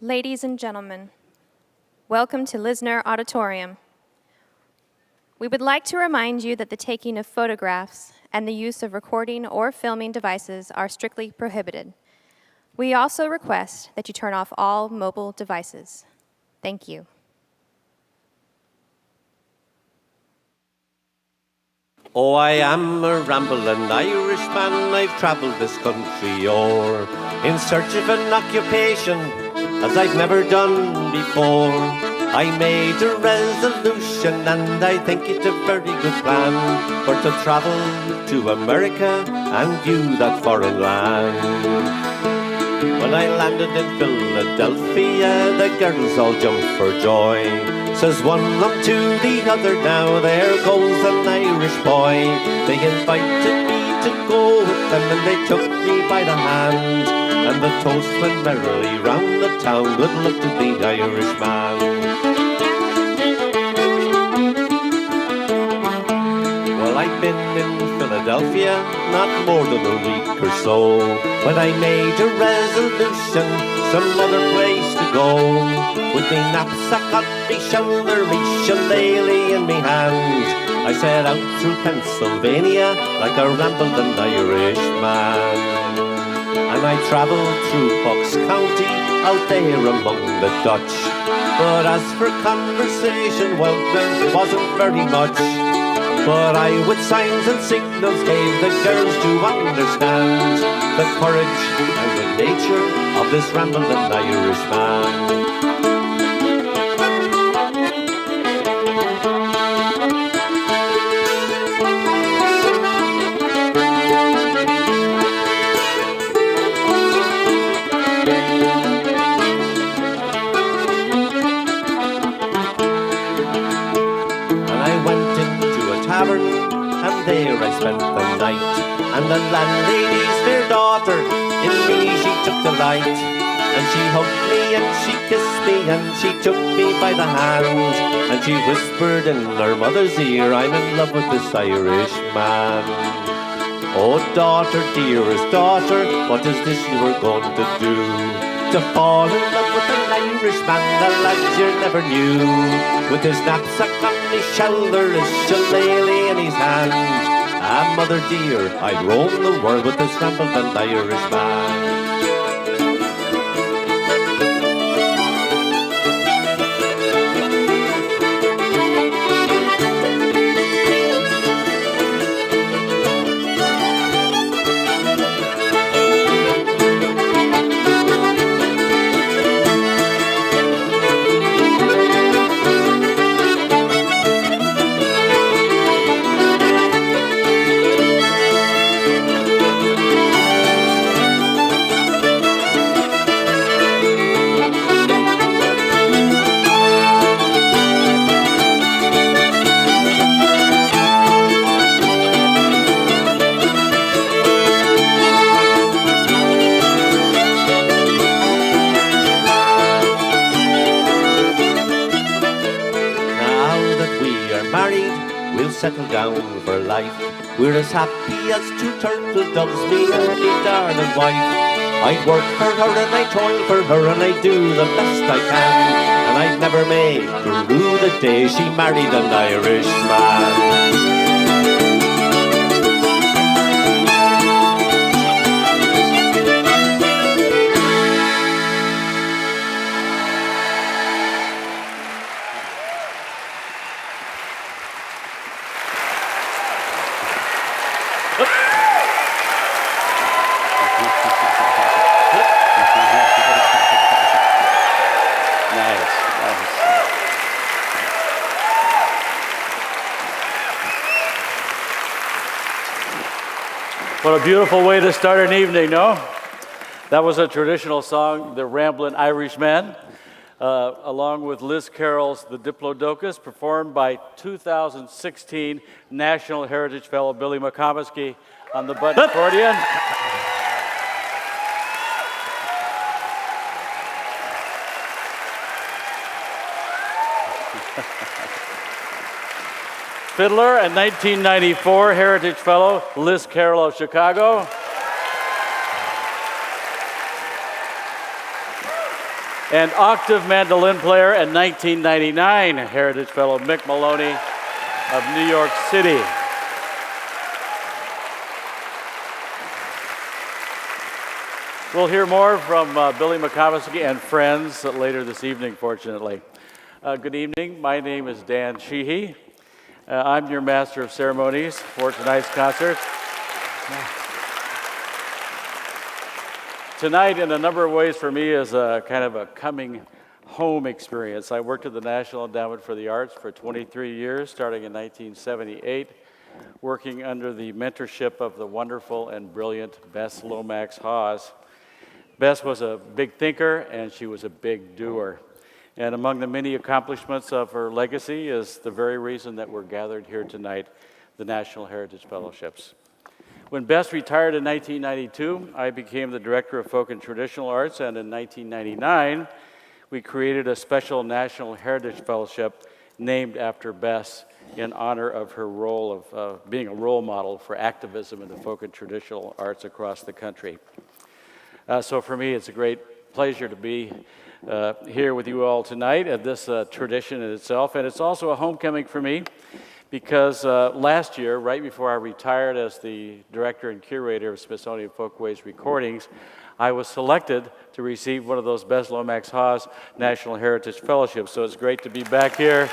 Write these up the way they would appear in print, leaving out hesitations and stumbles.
Ladies and gentlemen, welcome to Lisner Auditorium. We would like to remind you that the taking of photographs and the use of recording or filming devices are strictly prohibited. We also request that you turn off all mobile devices. Thank you. Oh, I am a rambling Irishman, I've travelled this country o'er, in search of an occupation, as I've never done before. I made a resolution, and I think it's a very good plan, for to travel to America and view that foreign land. When I landed in Philadelphia, the girls all jumped for joy. Says one unto the other, now there goes an Irish boy. They invited me to go with them, and they took me by the hand, and the toast went merrily round the town. Good luck to the Irishman. Well, I've been in Philadelphia not more than a week or so, when I made a resolution some other place to go. With me knapsack on me shoulder, me shillelagh in me hand, I set out through Pennsylvania like a rambling Irishman. And I travelled through Bucks County, out there among the Dutch. But as for conversation, well, there wasn't very much. But I, with signs and signals, gave the girls to understand the courage and the nature of this rambling Irishman. And there I spent the night, and the landlady's fair daughter in me she took delight. And she hugged me and she kissed me and she took me by the hand, and she whispered in her mother's ear, I'm in love with this Irishman. Oh daughter, dearest daughter, what is this you are going to do? To fall in love with an Irishman, the lads you never knew. With his knapsack on his shoulder, his shillelagh in his hand. Ah, mother dear, I'd roam the world with this rambling Irishman. Settle down for life. We're as happy as two turtle doves, me and me darling wife. I work for her and I toil for her and I do the best I can, and I'd never make her rue the day she married an Irishman. What a beautiful way to start an evening, no? That was a traditional song, The Ramblin' Irishman, along with Liz Carroll's The Diplodocus, performed by 2016 National Heritage Fellow Billy McComiskey on the button accordion. Fiddler and 1994 Heritage Fellow, Liz Carroll of Chicago. and octave mandolin player and 1999 Heritage Fellow Mick Maloney of New York City. We'll hear more from Billy McComiskey and friends later this evening, fortunately. Good evening. My name is Dan Sheehy. I'm your Master of Ceremonies for tonight's concert. Tonight, in a number of ways for me, is a kind of a coming home experience. I worked at the National Endowment for the Arts for 23 years, starting in 1978, working under the mentorship of the wonderful and brilliant Bess Lomax Hawes. Bess was a big thinker, and she was a big doer. And among the many accomplishments of her legacy is the very reason that we're gathered here tonight, the National Heritage Fellowships. When Bess retired in 1992, I became the Director of Folk and Traditional Arts, and in 1999, we created a special National Heritage Fellowship named after Bess in honor of her role of being a role model for activism in the folk and traditional arts across the country. So for me, it's a great pleasure to be here with you all tonight at this tradition in itself. And it's also a homecoming for me because last year, right before I retired as the director and curator of Smithsonian Folkways Recordings, I was selected to receive one of those Bess Lomax Hawes National Heritage Fellowships. So it's great to be back here.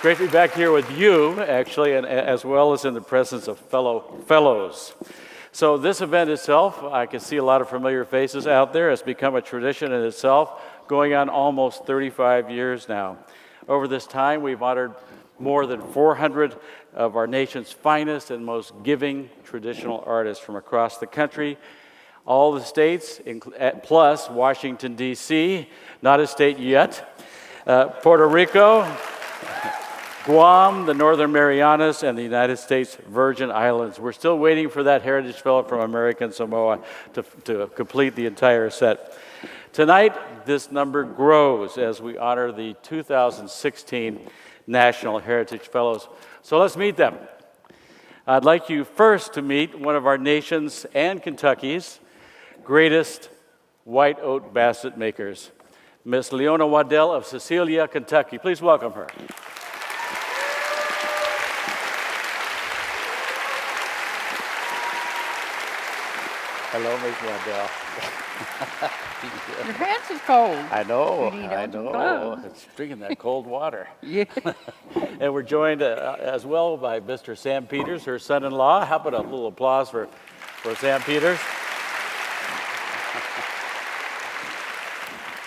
Great to be back here with you, actually, and as well as in the presence of fellows. So this event itself, I can see a lot of familiar faces out there. It's become a tradition in itself, going on almost 35 years now. Over this time, we've honored more than 400 of our nation's finest and most giving traditional artists from across the country. All the states, plus Washington, D.C., not a state yet, Puerto Rico, Guam, the Northern Marianas, and the United States Virgin Islands. We're still waiting for that Heritage Fellow from American Samoa to complete the entire set. Tonight, this number grows as we honor the 2016 National Heritage Fellows. So let's meet them. I'd like you first to meet one of our nation's and Kentucky's greatest white oat basket makers, Miss Leona Waddell of Cecilia, Kentucky. Please welcome her. Hello, Miss Waddell. Your hands is cold. I know, You need I on some know. gloves. It's drinking that cold water. Yeah. And we're joined as well by Mr. Sam Peters, her son-in-law. How about a little applause for Sam Peters?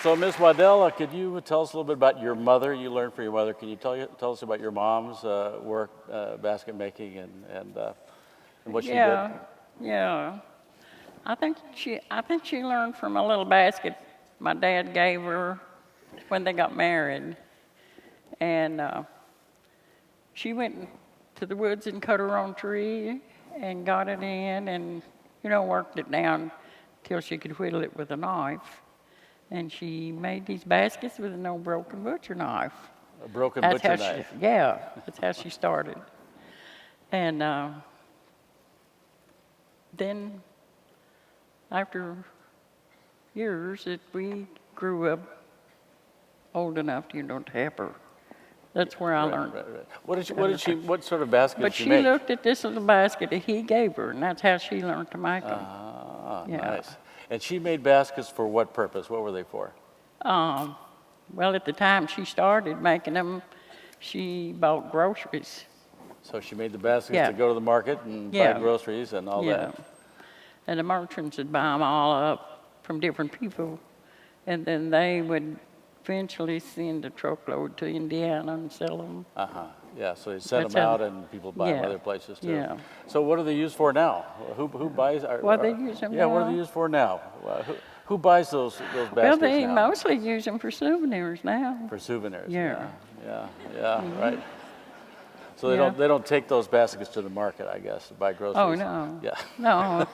So, Ms. Waddell, could you tell us a little bit about your mother? You learned from your mother. Can you tell us about your mom's work, basket making, and what she did? Yeah. I think she learned from a little basket my dad gave her when they got married, and she went to the woods and cut her own tree and got it in, and worked it down till she could whittle it with a knife, and she made these baskets with an old broken butcher knife. A broken butcher knife. Yeah, that's how she started, and then. After years that we grew up old enough, to help her. That's where I learned. Right. What sort of basket but did she make? But she looked at this little basket that he gave her, and that's how she learned to make them. Ah, yeah. Nice. And she made baskets for what purpose? What were they for? Well, at the time she started making them, she bought groceries. So she made the baskets to go to the market and buy groceries and all that. And the merchants would buy them all up from different people, and then they would eventually send a truckload to Indiana and sell them. Yeah, so they sent them out and people buy them other places too. Yeah. So what are they used for now? Who buys? They use them now? What are they used for now? Who buys those baskets Well, they now? mostly use them for souvenirs now. For souvenirs. Yeah. Yeah, right. So they don't take those baskets to the market, I guess, to buy groceries. Oh no. Yeah. No.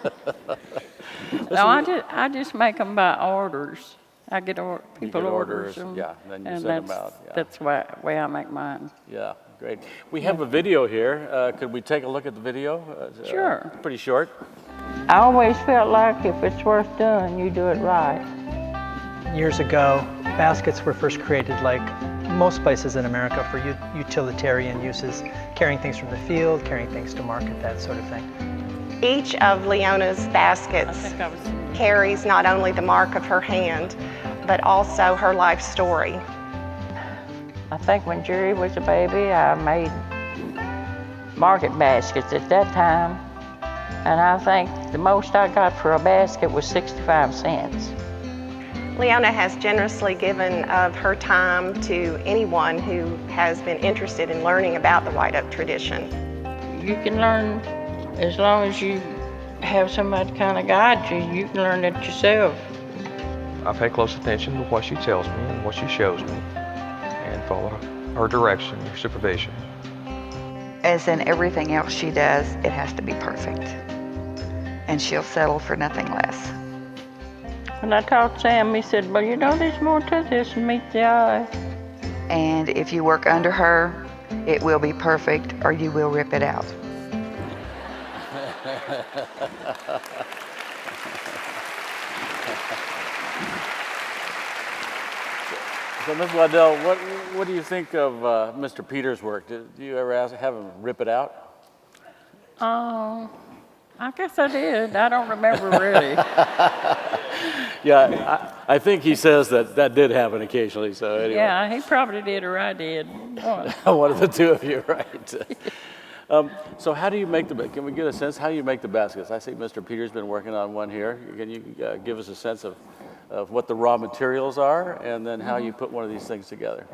No, I just make them by orders. I get people orders them. Yeah, then you and send them out. Yeah. That's the way I make mine. Yeah, great. We have a video here. Could we take a look at the video? Sure. Pretty short. I always felt like if it's worth doing, you do it right. Years ago, baskets were first created, like most places in America, for utilitarian uses, carrying things from the field, carrying things to market, that sort of thing. Each of Leona's baskets carries not only the mark of her hand, but also her life story. I think when Jerry was a baby, I made market baskets at that time. And I think the most I got for a basket was 65 cents. Leona has generously given of her time to anyone who has been interested in learning about the white oak tradition. You can learn as long as you have somebody kind of guide you. You can learn it yourself. I pay close attention to what she tells me and what she shows me, and follow her direction, her supervision. As in everything else she does, it has to be perfect. And she'll settle for nothing less. When I talked to Sam, he said, well, you know, there's more to this than meets the eye. And if you work under her, it will be perfect or you will rip it out. So, Ms. Waddell, what do you think of Mr. Peters' work? Do you ever have him rip it out? I guess I did. I don't remember really. Yeah, I think he says that did happen occasionally, so anyway. Yeah, he probably did or I did. One of the two of you, right? So how do you make can we get a sense, how do you make the baskets? I see Mr. Peters been working on one here. Can you give us a sense of what the raw materials are and then how you put one of these things together?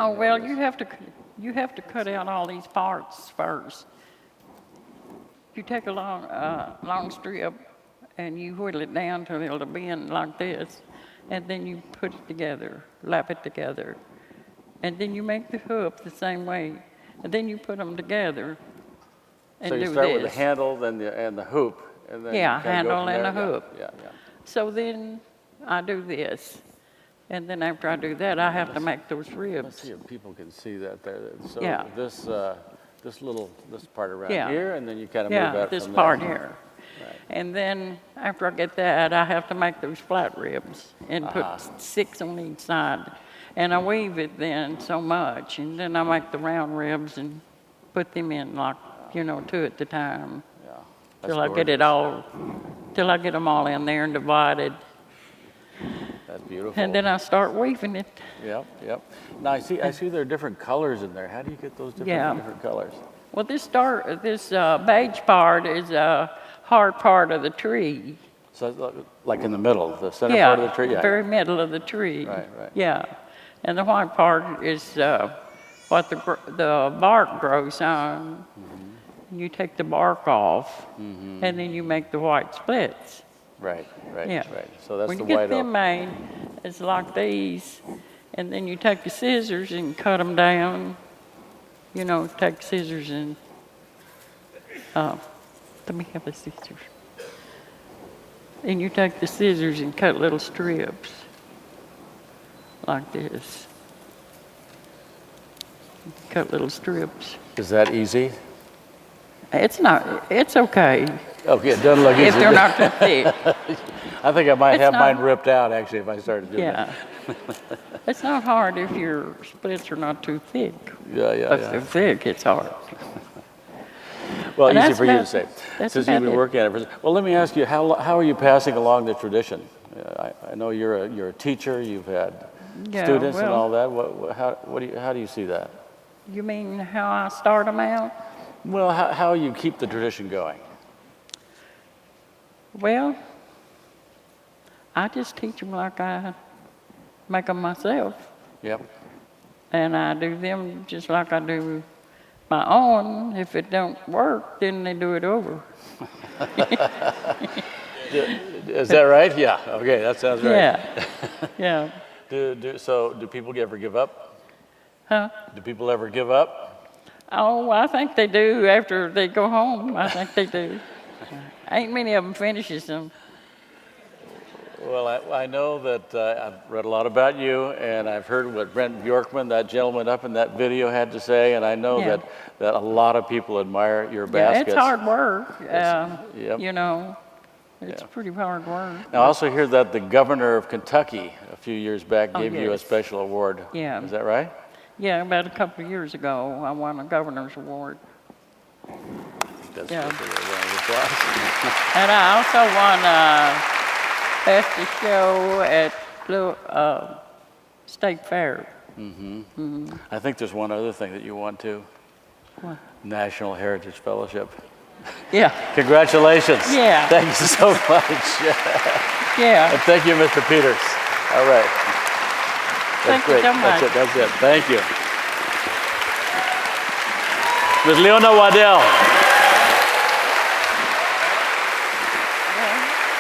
Oh, well, you have to cut out all these parts first. You take a long strip and you whittle it down till it'll bend like this, and then you put it together, lap it together, and then you make the hoop the same way, and then you put them together and do this. So you start with the handle and the hoop, and then handle and a hoop. Yeah. So then I do this, and then after I do that, I have to make those ribs. Let's see if people can see that there. So Yeah. this part around here, and then you kind of move out this from part there. here. Right. And then after I get that, I have to make those flat ribs and put 6 on each side. And I weave it then so much, and then I make the round ribs and put them in like, 2 at a time. Yeah. Till I get them all in there and divided. That's beautiful. And then I start weaving it. Yep. Now I see there are different colors in there. How do you get those different colors? Well, this beige part is a hard part of the tree. So it's like in the middle, the center part of the tree? Yeah, very middle of the tree. Right. Yeah. And the white part is what the bark grows on. Mm-hmm. You take the bark off, and then you make the white splits. Right. Yeah. So that's when the you white get them oak. made, it's like these, and then you take the scissors and cut them down. Take scissors and let me have the scissors. And you take the scissors and cut little strips like this. Cut little strips. Is that easy? It's not. It's okay. Okay, it doesn't look easy. If they're not too thick. I think I might It's have not- mine ripped out, actually, if I started doing that. It's not hard if your splits are not too thick. Yeah. If they're thick, it's hard. Well, And easy that's for you to about- say, that's since about you've been it. working at it. Well, let me ask you, how are you passing along the tradition? I know you're a teacher. You've had students and all that. How do you see that? You mean how I start them out? Well, how you keep the tradition going? Well, I just teach them like I make them myself. Yep. And I do them just like I do my own. If it don't work, then they do it over. Is that right? Yeah. Okay, that sounds right. Yeah. Do people ever give up? Huh? Do people ever give up? Oh, I think they do after they go home. I think they do. Ain't many of them finishes them. Well, I know that I've read a lot about you, and I've heard what Brent Bjorkman, that gentleman up in that video, had to say, and I know that a lot of people admire your baskets. It's hard work. Yep. You know, it's pretty hard work. Now, I also hear that the governor of Kentucky a few years back gave you a yes. special award. Yeah. Is that right? Yeah, about a couple of years ago, I won a governor's award. That's Yeah. a round of applause. And I also won Best of Show at State Fair. I think there's one other thing that you won too. What? National Heritage Fellowship. Yeah, Congratulations. Yeah. Thank you so much. yeah. And thank you, Mr. Peters. All right. Thank you so much. That's it. Thank you. Ms. Leona Waddell.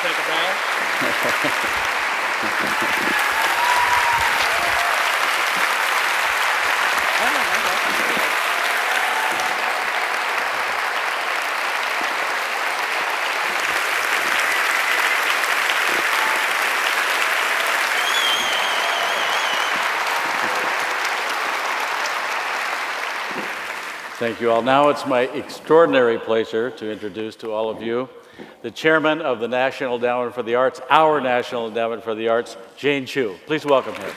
Take a bow. Thank you all. Now it's my extraordinary pleasure to introduce to all of you the chairman of the National Endowment for the Arts, our National Endowment for the Arts, Jane Chu. Please welcome him.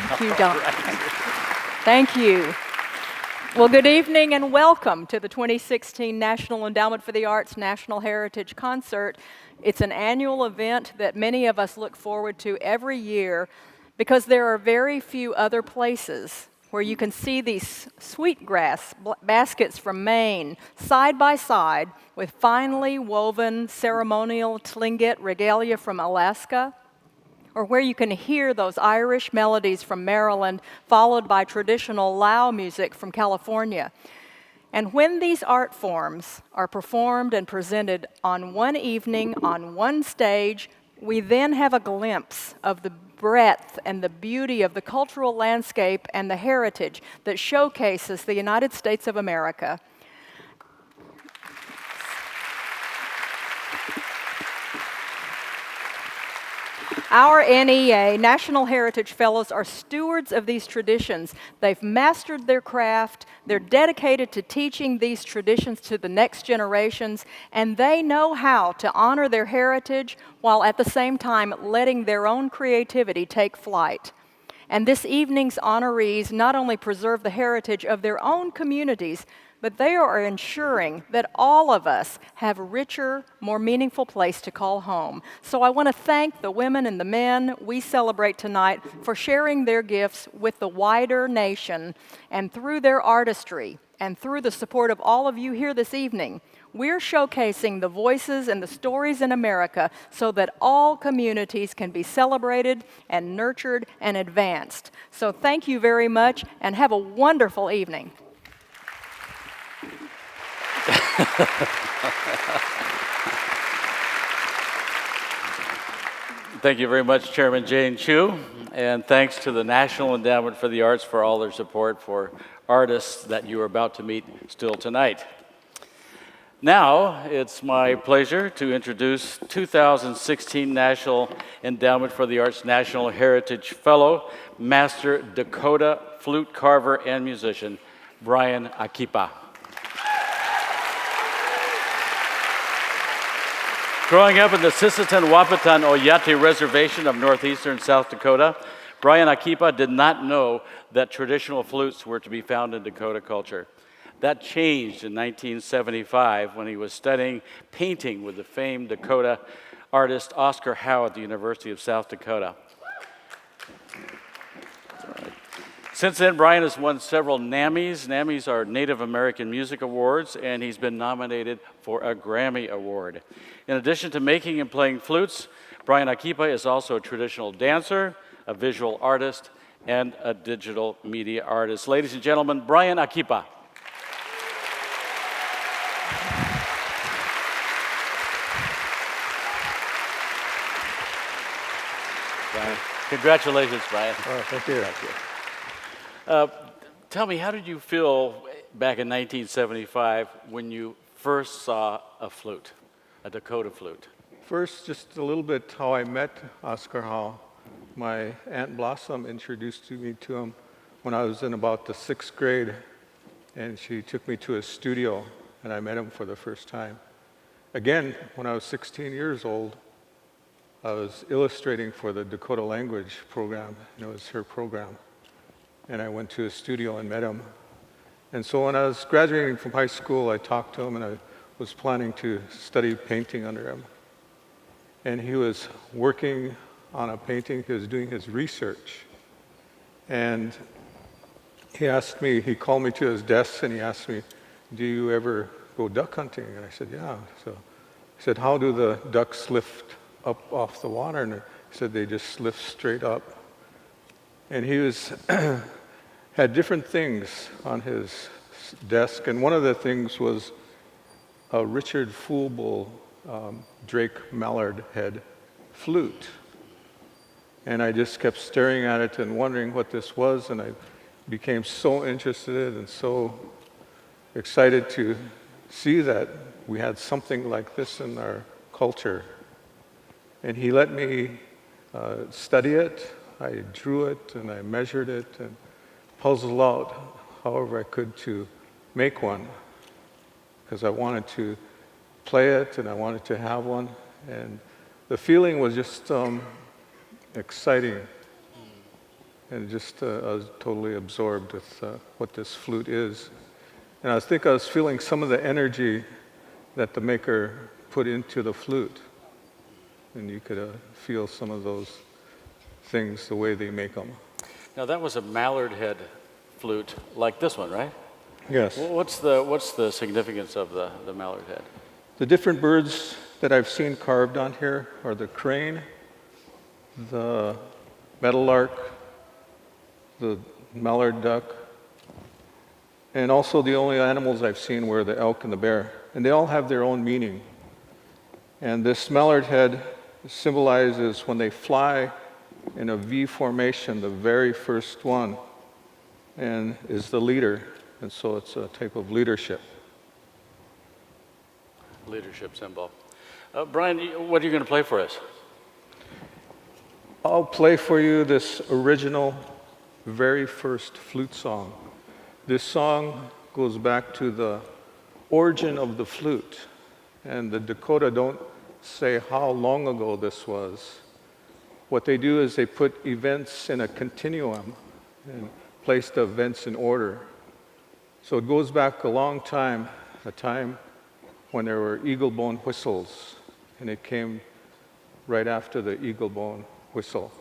Thank you, Don. Thank you. Well, good evening and welcome to the 2016 National Endowment for the Arts National Heritage Concert. It's an annual event that many of us look forward to every year because there are very few other places where you can see these sweetgrass baskets from Maine side by side with finely woven ceremonial Tlingit regalia from Alaska, or where you can hear those Irish melodies from Maryland followed by traditional Lao music from California. And when these art forms are performed and presented on one evening on one stage, we then have a glimpse of the breadth and the beauty of the cultural landscape and the heritage that showcases the United States of America. Our NEA National Heritage Fellows are stewards of these traditions. They've mastered their craft, they're dedicated to teaching these traditions to the next generations, and they know how to honor their heritage while at the same time letting their own creativity take flight. And this evening's honorees not only preserve the heritage of their own communities, but they are ensuring that all of us have a richer, more meaningful place to call home. So I want to thank the women and the men we celebrate tonight for sharing their gifts with the wider nation, and through their artistry and through the support of all of you here this evening, we're showcasing the voices and the stories in America so that all communities can be celebrated and nurtured and advanced. So thank you very much and have a wonderful evening. Thank you very much, Chairman Jane Chu, and thanks to the National Endowment for the Arts for all their support for artists that you are about to meet still tonight. Now, it's my pleasure to introduce 2016 National Endowment for the Arts National Heritage Fellow, Master Dakota flute carver and musician, Bryan Akipa. Growing up in the Sisseton-Wahpeton Oyate Reservation of northeastern South Dakota, Bryan Akipa did not know that traditional flutes were to be found in Dakota culture. That changed in 1975 when he was studying painting with the famed Dakota artist Oscar Howe at the University of South Dakota. Since then, Bryan has won several NAMMYs. NAMMYs are Native American Music Awards, and he's been nominated for a Grammy Award. In addition to making and playing flutes, Bryan Akipa is also a traditional dancer, a visual artist, and a digital media artist. Ladies and gentlemen, Bryan Akipa. Bryan. Congratulations, Bryan. Oh, thank you. Thank you. Tell me, how did you feel back in 1975 when you first saw a flute, a Dakota flute? First, just a little bit how I met Oscar Hall. My Aunt Blossom introduced me to him when I was in about the 6th grade, and she took me to a studio, and I met him for the first time. Again, when I was 16 years old, I was illustrating for the Dakota language program, and it was her program. And I went to a studio and met him. And so when I was graduating from high school, I talked to him, and I was planning to study painting under him. And he was working on a painting, he was doing his research. And he called me to his desk and he asked me, do you ever go duck hunting? And I said, yeah. So he said, how do the ducks lift up off the water? And he said, they just lift straight up. And he had different things on his desk, and one of the things was a Richard Fulbull Drake mallard head flute. And I just kept staring at it and wondering what this was, and I became so interested and so excited to see that we had something like this in our culture. And he let me study it. I drew it and I measured it and puzzled out however I could to make one, because I wanted to play it and I wanted to have one. And the feeling was just exciting. And just I was totally absorbed with what this flute is. And I think I was feeling some of the energy that the maker put into the flute. And you could feel some of those things the way they make them. Now that was a mallard head flute, like this one, right? Yes. What's the significance of the mallard head? The different birds that I've seen carved on here are the crane, the meadowlark, the mallard duck, and also the only animals I've seen were the elk and the bear. And they all have their own meaning. And this mallard head symbolizes when they fly in a V formation, the very first one, and is the leader. And so it's a type of leadership. Leadership symbol. Bryan, what are you going to play for us? I'll play for you this original, very first flute song. This song goes back to the origin of the flute. And the Dakota don't say how long ago this was. What they do is they put events in a continuum and place the events in order. So it goes back a long time, a time when there were eagle bone whistles, and it came right after the eagle bone whistle.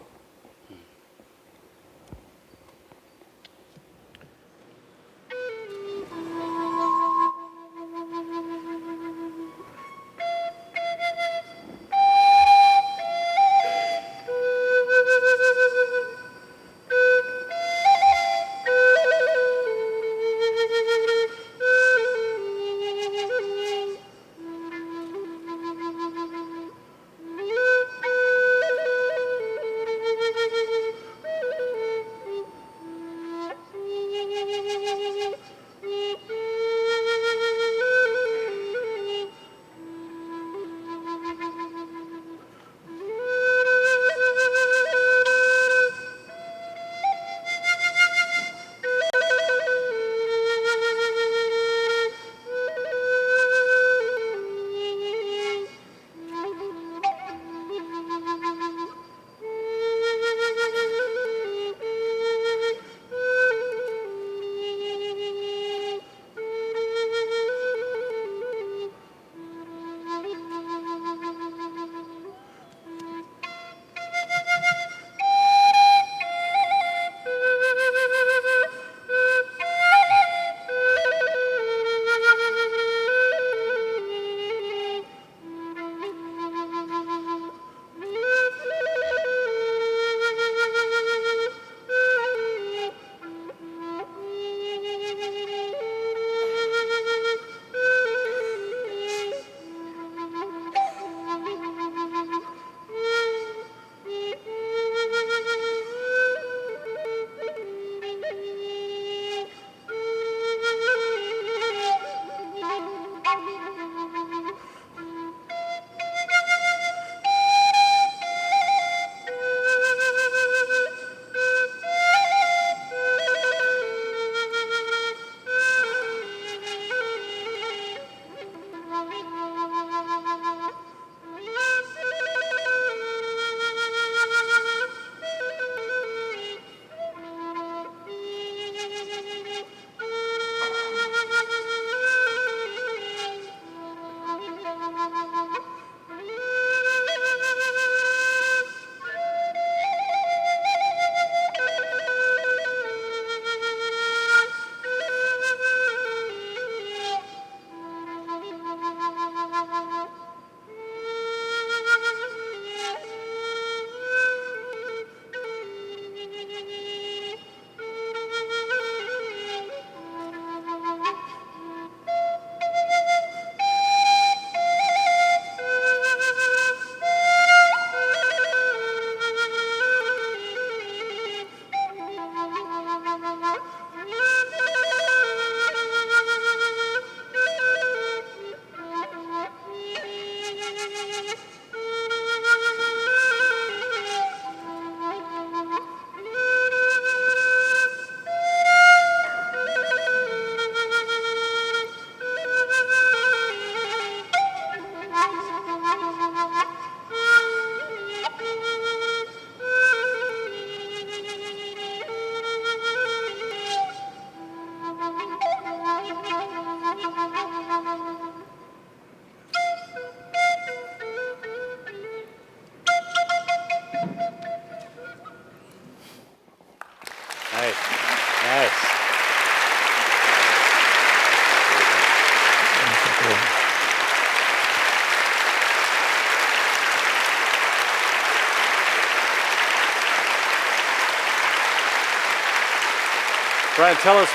Bryan, tell us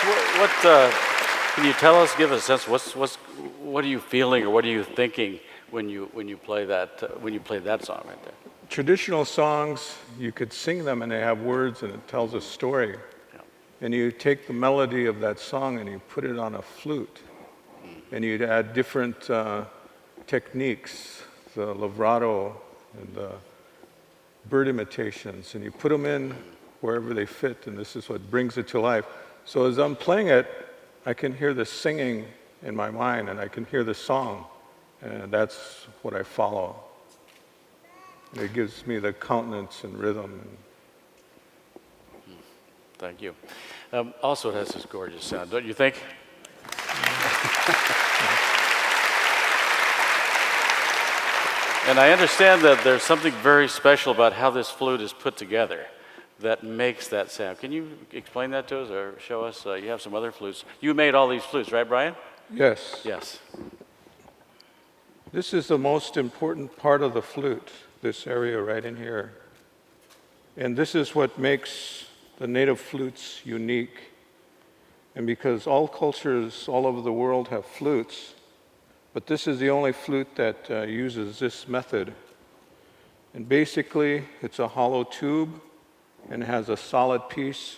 can you tell us, give us a sense, what are you feeling or what are you thinking when you play that song right there? Traditional songs, you could sing them and they have words and it tells a story. Yeah. And you take the melody of that song and you put it on a flute. And you'd add different techniques, the vibrato and the bird imitations, and you put them in wherever they fit, and this is what brings it to life. So as I'm playing it, I can hear the singing in my mind, and I can hear the song, and that's what I follow. And it gives me the countenance and rhythm. Thank you. Also, it has this gorgeous sound, don't you think? And I understand that there's something very special about how this flute is put together that makes that sound. Can you explain that to us or show us? You have some other flutes. You made all these flutes, right, Bryan? Yes. Yes. This is the most important part of the flute, this area right in here. And this is what makes the native flutes unique. And because all cultures all over the world have flutes, but this is the only flute that uses this method. And basically, it's a hollow tube and has a solid piece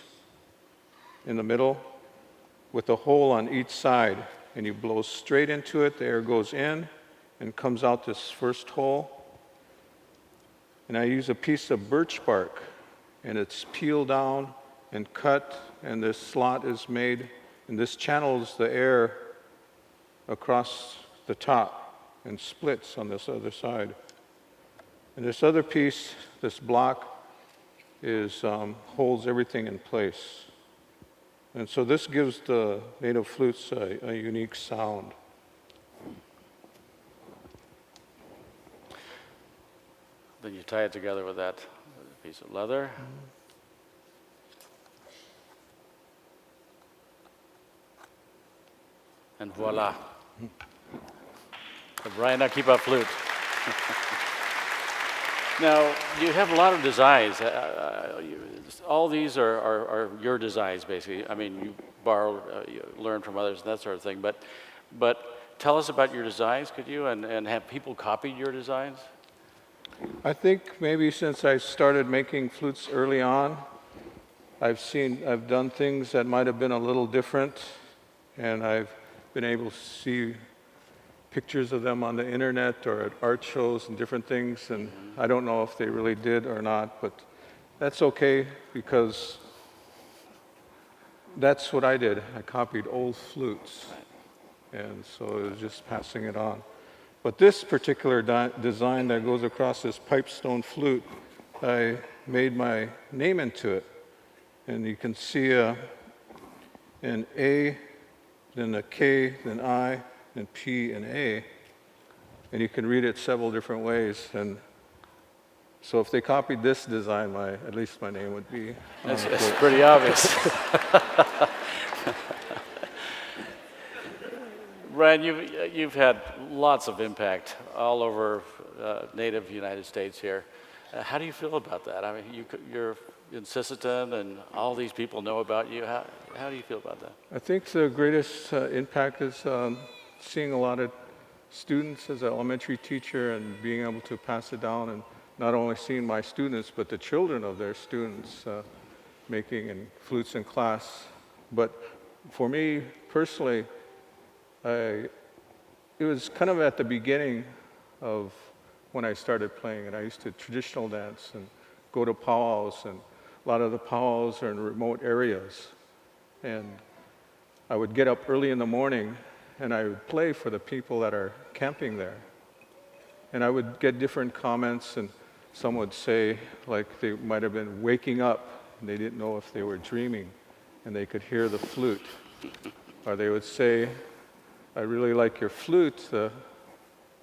in the middle with a hole on each side. And you blow straight into it, the air goes in and comes out this first hole. And I use a piece of birch bark, and it's peeled down and cut, and this slot is made, and this channels the air across the top and splits on this other side. And this other piece, this block, holds everything in place. And so this gives the native flutes a unique sound. Then you tie it together with that piece of leather. And voila. The Bryan Akipa flute. Now, you have a lot of designs. All these are your designs, basically. I mean, you borrow, you learn from others and that sort of thing. But tell us about your designs, could you? And have people copied your designs? I think maybe since I started making flutes early on, I've done things that might have been a little different, and I've been able to see pictures of them on the internet or at art shows and different things, and I don't know if they really did or not, but that's okay because that's what I did. I copied old flutes, and so it was just passing it on. But this particular design that goes across this pipestone flute, I made my name into it, and you can see an A, then a K, then I, and P and A, and you can read it several different ways. And so if they copied this design, at least my name would be. It's pretty obvious. Bryan, you've had lots of impact all over native United States here. How do you feel about that? I mean, you're in Sisseton, and all these people know about you. How do you feel about that? I think the greatest impact is seeing a lot of students as an elementary teacher and being able to pass it down, and not only seeing my students, but the children of their students making flutes in class. But for me personally, it was kind of at the beginning of when I started playing, and I used to traditional dance and go to powwows, and a lot of the powwows are in remote areas. And I would get up early in the morning and I would play for the people that are camping there. And I would get different comments, and some would say, like, they might have been waking up and they didn't know if they were dreaming, and they could hear the flute. Or they would say, I really like your flute.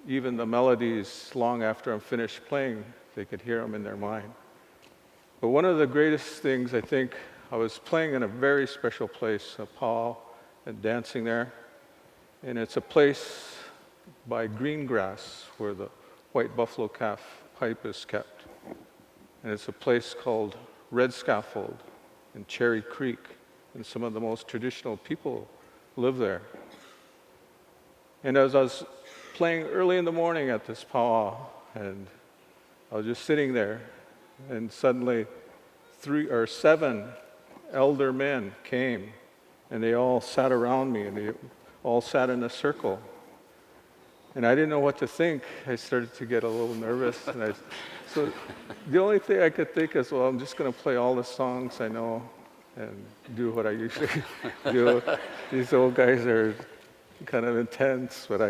Even the melodies, long after I'm finished playing, they could hear them in their mind. But one of the greatest things, I think, I was playing in a very special place, a powwow, and dancing there. And it's a place by green grass where the white buffalo calf pipe is kept. And it's a place called Red Scaffold in Cherry Creek. and some of the most traditional people live there. And as I was playing early in the morning at this powwow, and I was just sitting there, and suddenly 3 or 7 elder men came, and they all sat around me, and they all sat in a circle. And I didn't know what to think. I started to get a little nervous. So the only thing I could think is, well, I'm just going to play all the songs I know and do what I usually do. These old guys are kind of intense, but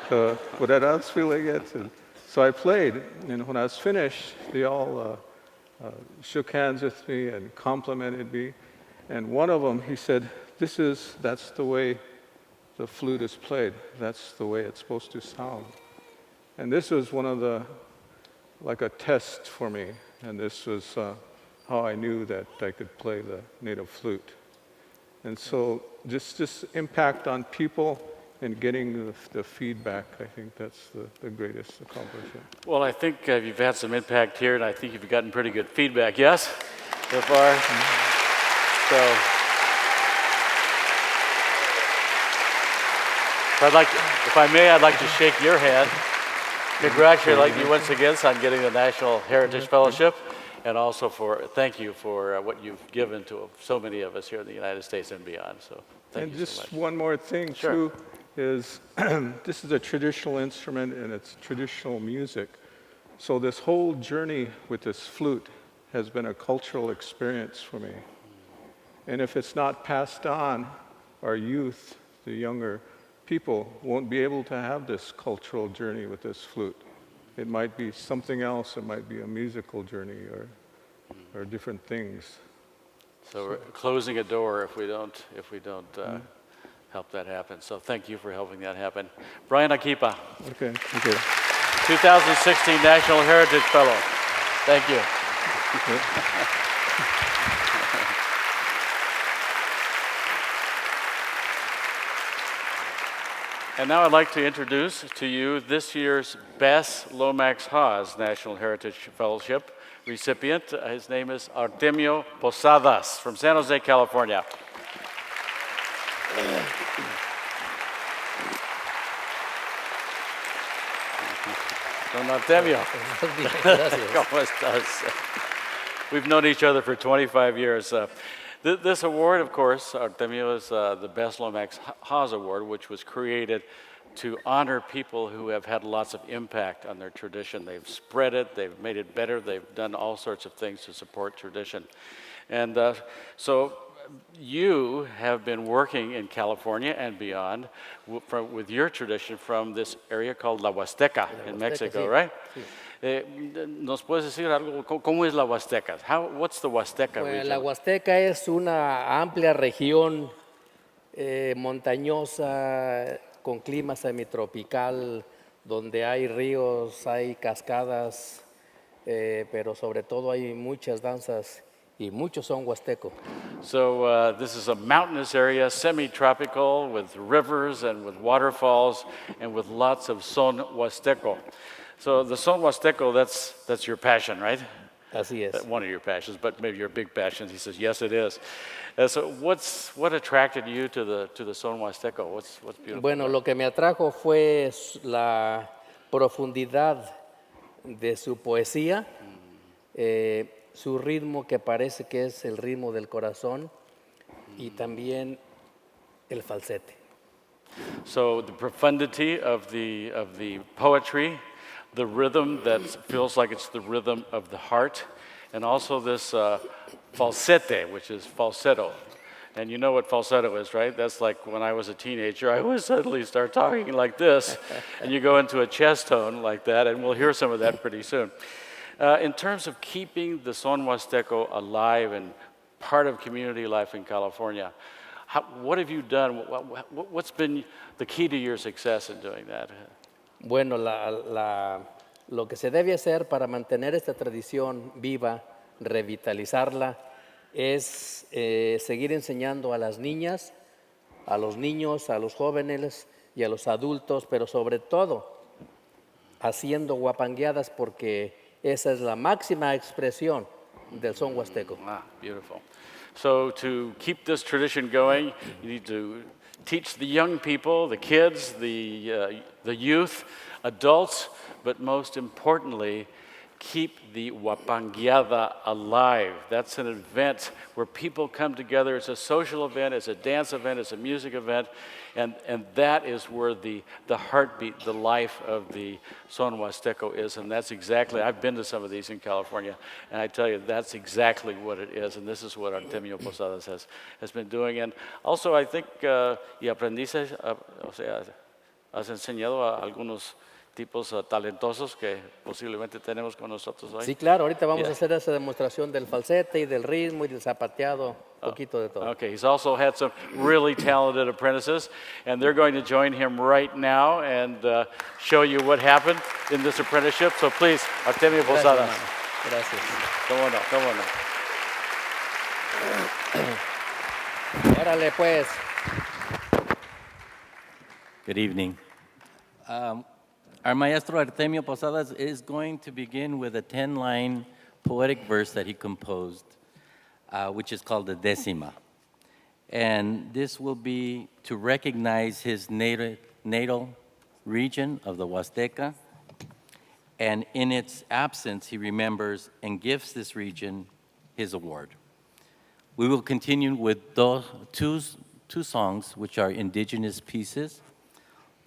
but I was feeling it. And so I played, and when I was finished, they all shook hands with me and complimented me. And one of them, he said, that's the way the flute is played. That's the way it's supposed to sound. And this was one of like a test for me. And this was how I knew that I could play the native flute. And so just impact on people and getting the feedback, I think that's the greatest accomplishment. Well, I think you've had some impact here, and I think you've gotten pretty good feedback, yes, so far? So, if I may, I'd like to shake your hand. Congratulate you once again on getting the National Heritage Fellowship, and also thank you for what you've given to so many of us here in the United States and beyond. So thank you so much. And just one more thing, too, is this is a traditional instrument and it's traditional music. So this whole journey with this flute has been a cultural experience for me. And if it's not passed on, our youth, the younger people, won't be able to have this cultural journey with this flute. It might be something else. It might be a musical journey or different things. So we're closing a door if we don't help that happen. So thank you for helping that happen. Bryan Akipa. Okay, thank you. 2016 National Heritage Fellow. Thank you. And now I'd like to introduce to you this year's Best Lomax Haas National Heritage Fellowship recipient. His name is Artemio Posadas from San Jose, California. Don Artemio. ¿Cómo estás? We've known each other for 25 years. This award, of course, Artemio, is the Best Lomax Haas Award, which was created to honor people who have had lots of impact on their tradition. They've spread it, they've made it better, they've done all sorts of things to support tradition. And so you have been working in California and beyond with your tradition from this area called La Huasteca in Mexico, right? Sí. ¿Nos puedes decir algo? ¿Cómo es la Huasteca? What's the Huasteca region? La Huasteca es una amplia región montañosa con clima semitropical, donde hay ríos, hay cascadas, pero sobre todo hay muchas danzas y muchos son huasteco. So this is a mountainous area, semi-tropical, with rivers and with waterfalls and with lots of son huasteco. So the son huasteco, that's your passion, right? Así es. One of your passions, but maybe your big passion. He says, yes, it is. So what attracted you to the son huasteco? What's beautiful? Bueno, lo que me atrajo fue la profundidad de su poesía, su ritmo que parece que es el ritmo del corazón y también el falsete. So the profundity of the poetry, the rhythm that feels like it's the rhythm of the heart, and also this falsete, which is falsetto. And you know what falsetto is, right? That's like when I was a teenager, I would suddenly start talking like this, and you go into a chest tone like that, and we'll hear some of that pretty soon. In terms of keeping the son huasteco alive and part of community life in California, what have you done? What's been the key to your success in doing that? Bueno, lo que se debe hacer para mantener esta tradición viva, revitalizarla, es seguir enseñando a las niñas, a los niños, a los jóvenes y a los adultos, pero sobre todo haciendo guapangueadas, porque esa es la máxima expresión del son huasteco. Ah, beautiful. So to keep this tradition going, you need to teach the young people, the kids, the youth, adults, but most importantly, keep the Wapangueada alive. That's an event where people come together. It's a social event, it's a dance event, it's a music event, and that is where the heartbeat, the life of the Son Huasteco is, and that's exactly, I've been to some of these in California, and I tell you, that's exactly what it is, and this is what Artemio Posadas has been doing. And also, I think, y aprendiste, o sea, has enseñado a algunos tipos talentosos que posiblemente tenemos con nosotros hoy. Sí, claro, ahorita vamos a hacer esa demostración del falsete y del ritmo y del zapateado, un poquito de todo. Okay, he's also had some really talented apprentices, and they're going to join him right now and show you what happened in this apprenticeship. So please, Artemio Posadas. Gracias. Come on up, come on up. Órale, pues. Good evening. Our maestro Artemio Posadas is going to begin with a 10-line poetic verse that he composed, which is called the Décima. And this will be to recognize his natal region of the Huasteca. And in its absence, he remembers and gives this region his award. We will continue with two songs, which are indigenous pieces.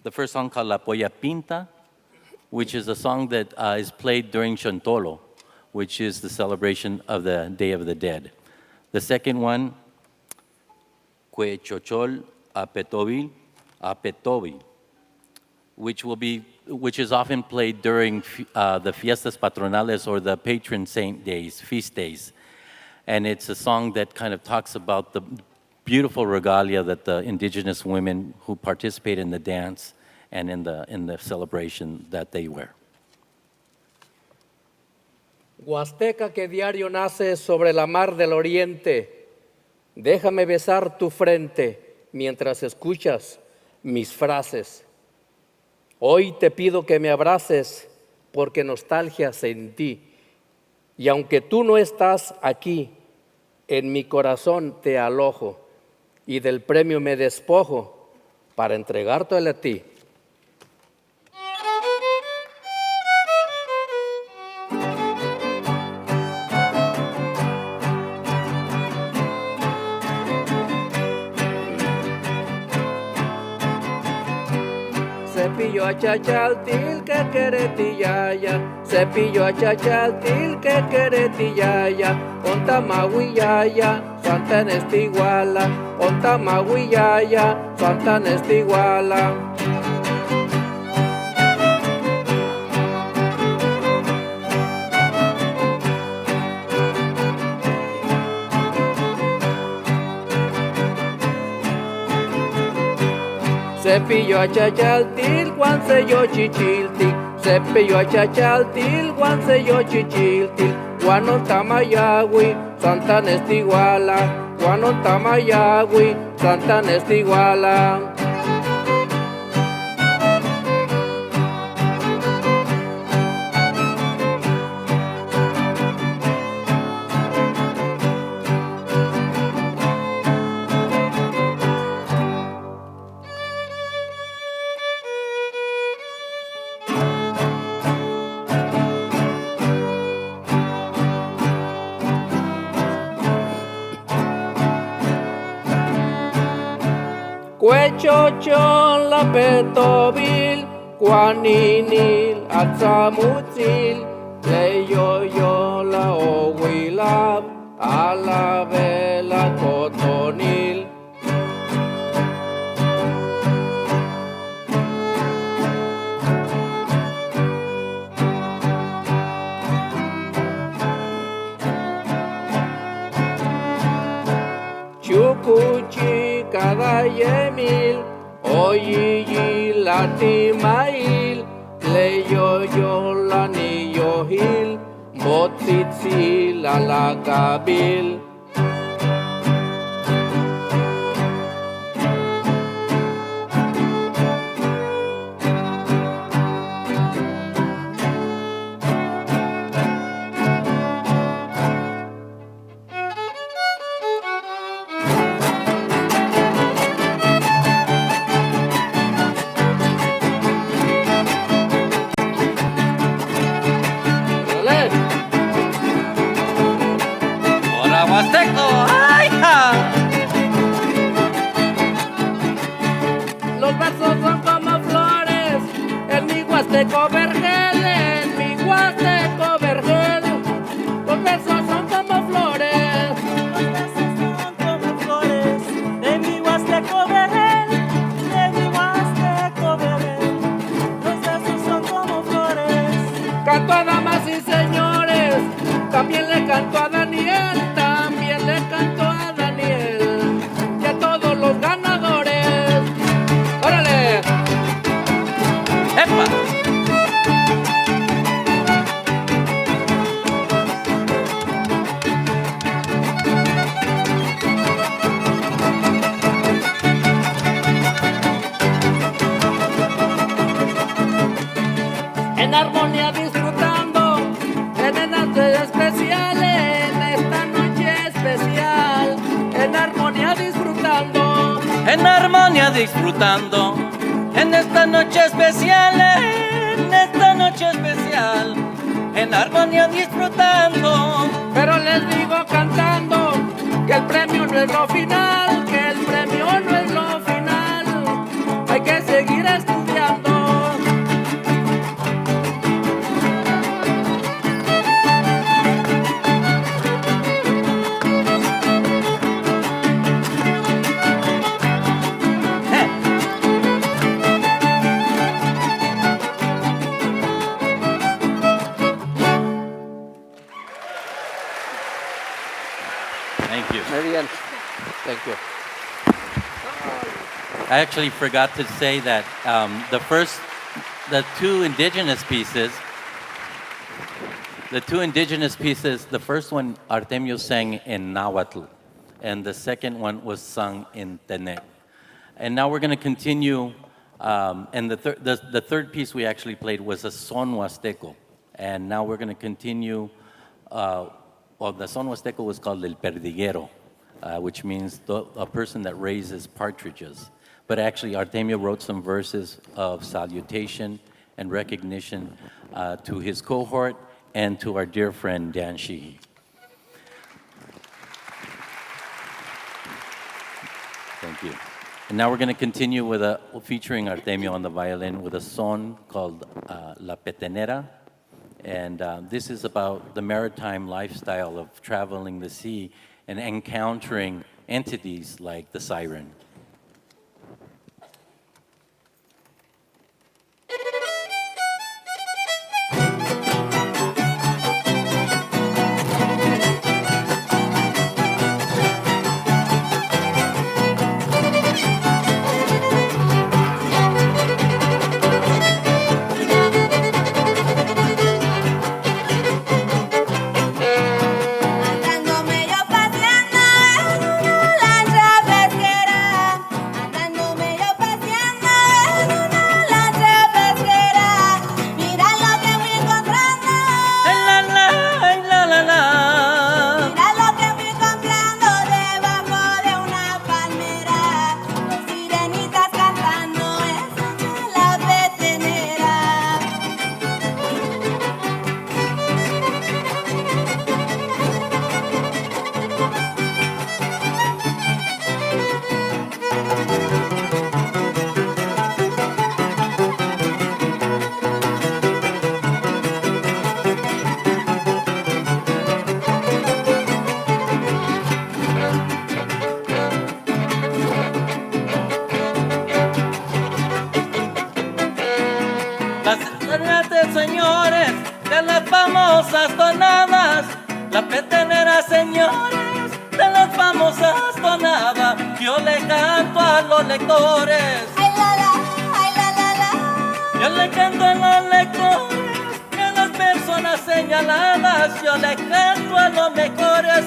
The first song called La Polla Pinta, which is a song that is played during Xontolo, which is the celebration of the Day of the Dead. The second one, Cue Chochol Apetobi, which is often played during the fiestas patronales or the patron saint days, feast days. And it's a song that kind of talks about the beautiful regalia that the indigenous women who participate in the dance and in the celebration that they wear. Huasteca que diario nace sobre la mar del oriente, déjame besar tu frente mientras escuchas mis frases. Hoy te pido que me abraces porque nostalgia sentí. Y aunque tú no estás aquí, en mi corazón te alojo y del premio me despojo para entregártelo a ti. Cepillo a chachaltil que queretillaya, cepillo a chachaltil que queretillaya, onta mahuillaya, santa nestiguala, onta mahuillaya, santa nestiguala. Cepillo a chachaltil, guancello chichiltil, cepillo a chachaltil, guancello chichiltil, guanon tamayawi, santa nestiguala, guanon tamayawi, santa nestiguala. Cuechochon la petovil, cuaninil atzamutzil, leyoyo la ohuilab, a la vela cotonil. Chucuchi cada yemil, oyiyi la timail, leyoyo la niyohil, motzitzi la gabil. huasteco, ¡ay, ja! Los versos son como flores en mi huasteco vergel, en mi huasteco vergel. Los versos son como flores. Los versos son como flores de mi huasteco vergel, de mi huasteco vergel. Los versos son como flores. Canto a damas y señores, también le canto a Daniel, también le canto a Daniel y a todos los ganadores. ¡Órale! ¡Epa! En armonía disfrutando, en esta noche especial, en esta noche especial, en armonía disfrutando. En armonía disfrutando, en esta noche especial, en esta noche especial, en armonía disfrutando. Pero les digo cantando que el premio no es lo final, que el premio no es lo final, hay que seguir estudiando. Thank you. Muy bien. Thank you. I actually forgot to say that the two indigenous pieces, the first one Artemio sang in Nahuatl, and the second one was sung in Tenec. And now we're going to continue, and the third piece we actually played was a son huasteco, and now we're going to continue. Well, the son huasteco was called el perdiguero, which means a person that raises partridges. But actually, Artemio wrote some verses of salutation and recognition to his cohort and to our dear friend Dan Sheehy. Thank you. And now we're going to continue with featuring Artemio on the violin with a son called La Petenera. And this is about the maritime lifestyle of traveling the sea and encountering entities like the siren. Andándome yo paseando en una lancha pesquera, andándome yo paseando en una lancha pesquera, mira lo que fui encontrando, mira lo que fui encontrando debajo de una palmera, dos sirenitas cantando en la petenera. Las serenatas, señores, de las famosas tonadas. La petenera, señores, de las famosas tonadas. Yo le canto a los lectores. Ay la la, ay la la la. Yo le canto a los lectores y a las personas señaladas. Yo le canto a los mejores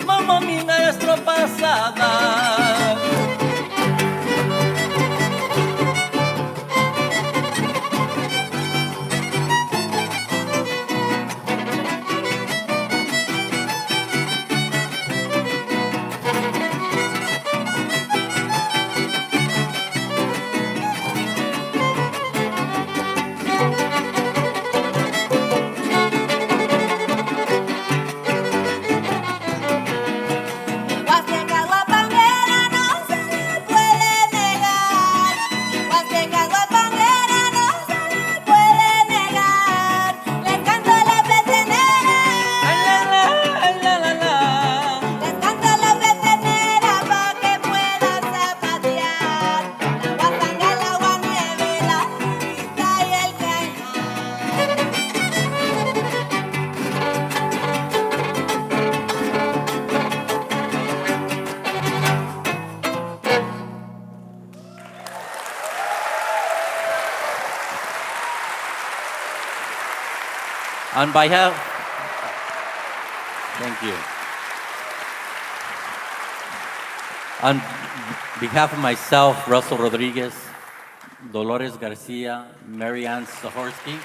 como mi maestro Posada. On behalf, thank you. On behalf of myself, Russell Rodriguez, Dolores Garcia, Mary Ann Sahorsky,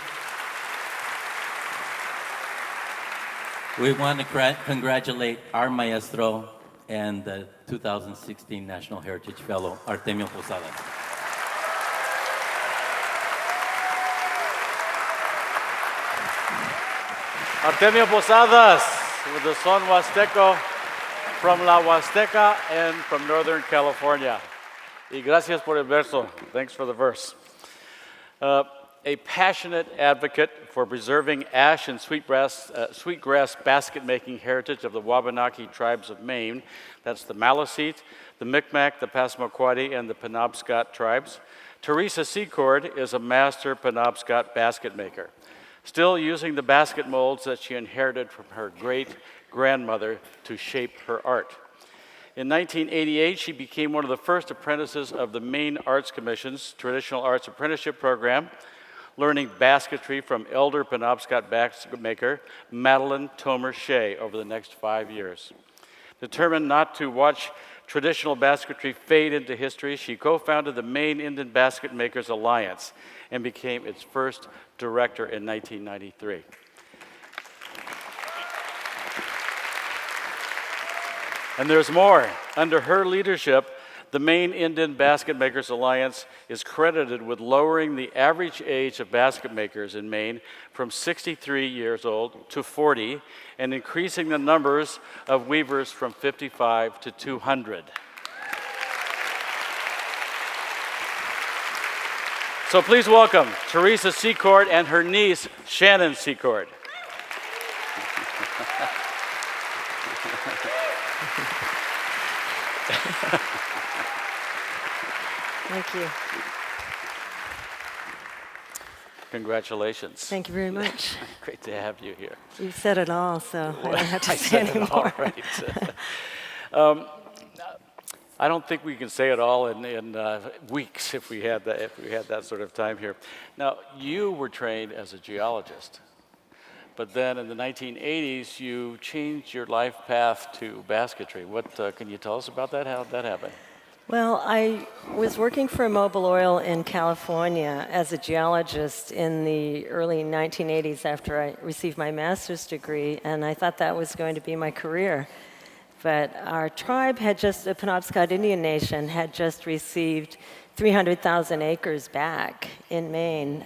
we want to congratulate our maestro and the 2016 National Heritage Fellow, Artemio Posadas. Artemio Posadas with the son Huasteco from La Huasteca and from Northern California. Y gracias por el verso. Thanks for the verse. A passionate advocate for preserving ash and sweetgrass basket-making heritage of the Wabanaki tribes of Maine. That's the Maliseet, the Micmac, the Passamaquoddy, and the Penobscot tribes. Theresa Secord is a master Penobscot basket maker, still using the basket molds that she inherited from her great-grandmother to shape her art. In 1988, she became one of the first apprentices of the Maine Arts Commission's Traditional Arts Apprenticeship Program, learning basketry from elder Penobscot basket maker Madeline Tomer Shea over the next 5 years. Determined not to watch traditional basketry fade into history, she co-founded the Maine Indian Basket Makers Alliance and became its first director in 1993. And there's more. Under her leadership, the Maine Indian Basket Makers Alliance is credited with lowering the average age of basket makers in Maine from 63 years old to 40 and increasing the numbers of weavers from 55 to 200. So please welcome Theresa Secord and her niece, Shannon Secord. Thank you. Congratulations. Thank you very much. Great to have you here. You said it all, so I don't have to I say said it anymore. all right. I don't think we can say it all in weeks if we had that sort of time here. Now, you were trained as a geologist, but then in the 1980s, you changed your life path to basketry. What can you tell us about that? How did that happen? Well, I was working for Mobil Oil in California as a geologist in the early 1980s after I received my master's degree, and I thought that was going to be my career. But our tribe the Penobscot Indian Nation, had just received 300,000 acres back in Maine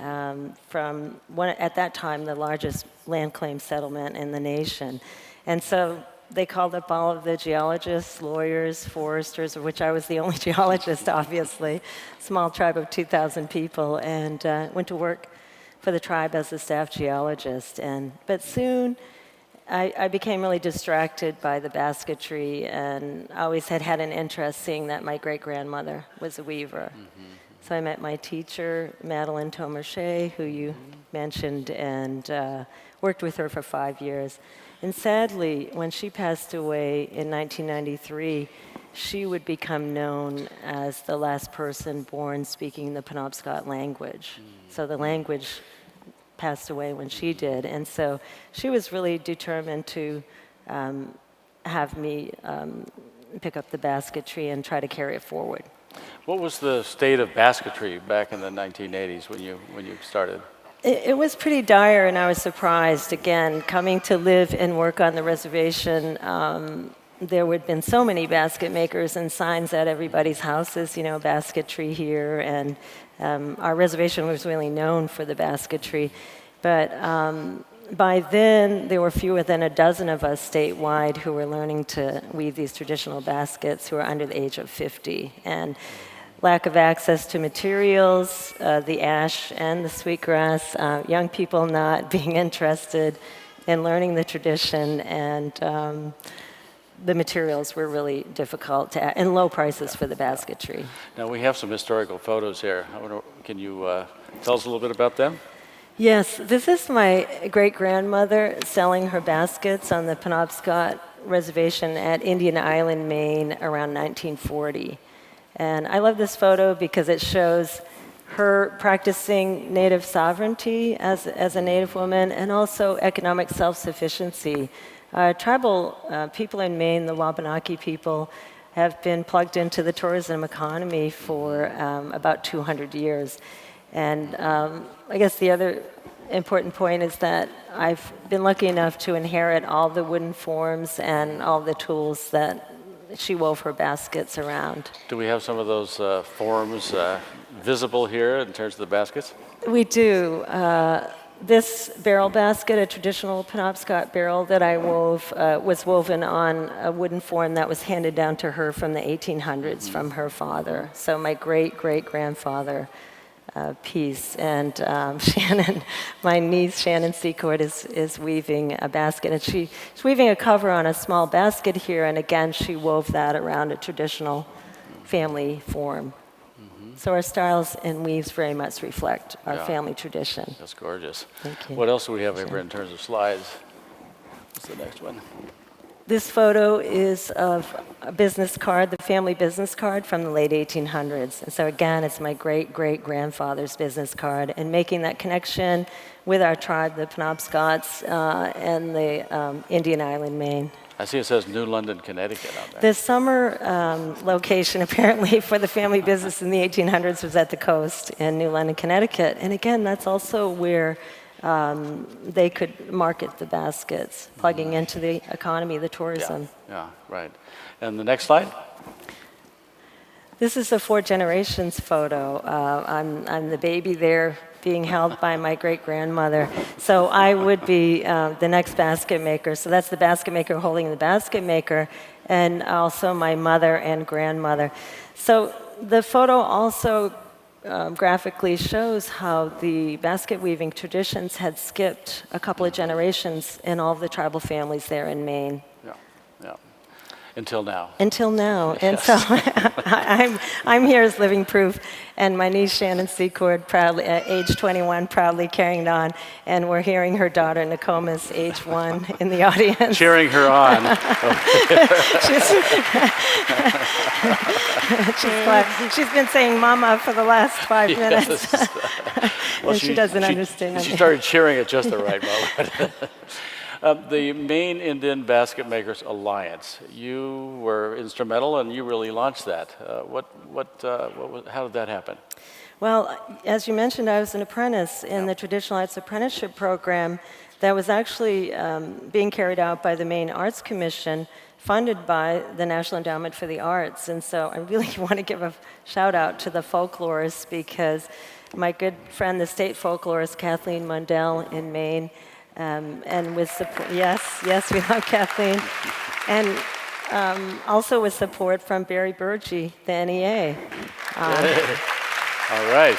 from, at that time, the largest land claim settlement in the nation. And so they called up all of the geologists, lawyers, foresters, of which I was the only geologist, obviously, small tribe of 2,000 people, and went to work for the tribe as a staff geologist. But soon, I became really distracted by the basketry, and I always had an interest seeing that my great-grandmother was a weaver. Mm-hmm. So I met my teacher, Madeline Tomer Shea, who you mentioned, and worked with her for 5 years. And sadly, when she passed away in 1993, she would become known as the last person born speaking the Penobscot language. So the language passed away when she did. And so she was really determined to have me pick up the basketry and try to carry it forward. What was the state of basketry back in the 1980s when you started? It was pretty dire, and I was surprised. Again, coming to live and work on the reservation, there would have been so many basket makers and signs at everybody's houses, basketry here, and our reservation was really known for the basketry. But by then, there were fewer than a dozen of us statewide who were learning to weave these traditional baskets who were under the age of 50. And lack of access to materials, the ash and the sweetgrass, young people not being interested in learning the tradition, and the materials were really difficult and low prices for the basketry. Now we have some historical photos here. Can you tell us a little bit about them? Yes, this is my great-grandmother selling her baskets on the Penobscot Reservation at Indian Island, Maine, around 1940. And I love this photo because it shows her practicing native sovereignty as a native woman, and also economic self-sufficiency. Tribal people in Maine, the Wabanaki people, have been plugged into the tourism economy for about 200 years. And I guess the other important point is that I've been lucky enough to inherit all the wooden forms and all the tools that she wove her baskets around. Do we have some of those forms visible here in terms of the baskets? We do. This barrel basket, a traditional Penobscot barrel that I wove, was woven on a wooden form that was handed down to her from the 1800s from her father. So my great-great-grandfather piece. And Shannon, my niece, Shannon Secord, is weaving a basket. And she's weaving a cover on a small basket here. And again, she wove that around a traditional family form. So our styles and weaves very much reflect our family tradition. That's gorgeous. Thank you. What else do we have here in terms of slides? What's the next one? This photo is of a business card, the family business card from the late 1800s. And so again, it's my great-great-grandfather's business card. And making that connection with our tribe, the Penobscots, and the Indian Island, Maine. I see it says New London, Connecticut out there. The summer location, apparently, for the family business in the 1800s was at the coast in New London, Connecticut. And again, that's also where they could market the baskets, plugging into the economy, the tourism. Yeah, right. And the next slide? This is a 4 generations photo. I'm the baby there being held by my great-grandmother. So I would be the next basket maker. So that's the basket maker holding the basket maker, and also my mother and grandmother. So the photo also graphically shows how the basket weaving traditions had skipped a couple of generations in all of the tribal families there in Maine. Yeah. Until now. Until now. And so I'm here as living proof. And my niece Shannon Secord, proudly, age 21, proudly carrying it on. And we're hearing her daughter Nokomis, age 1, in the audience. Cheering her on. She's been saying mama for the last 5 minutes. Well, and she doesn't understand. She started cheering at just the right moment. The Maine Indian Basket Makers Alliance, you were instrumental and you really launched that. How did that happen? Well, as you mentioned, I was an apprentice in the Traditional Arts Apprenticeship Program that was actually being carried out by the Maine Arts Commission, funded by the National Endowment for the Arts. And so I really want to give a shout out to the folklorists, because my good friend, the state folklorist Kathleen Mundell in Maine, and with support, yes, we love Kathleen, and also with support from Barry Burgee, the NEA. All right.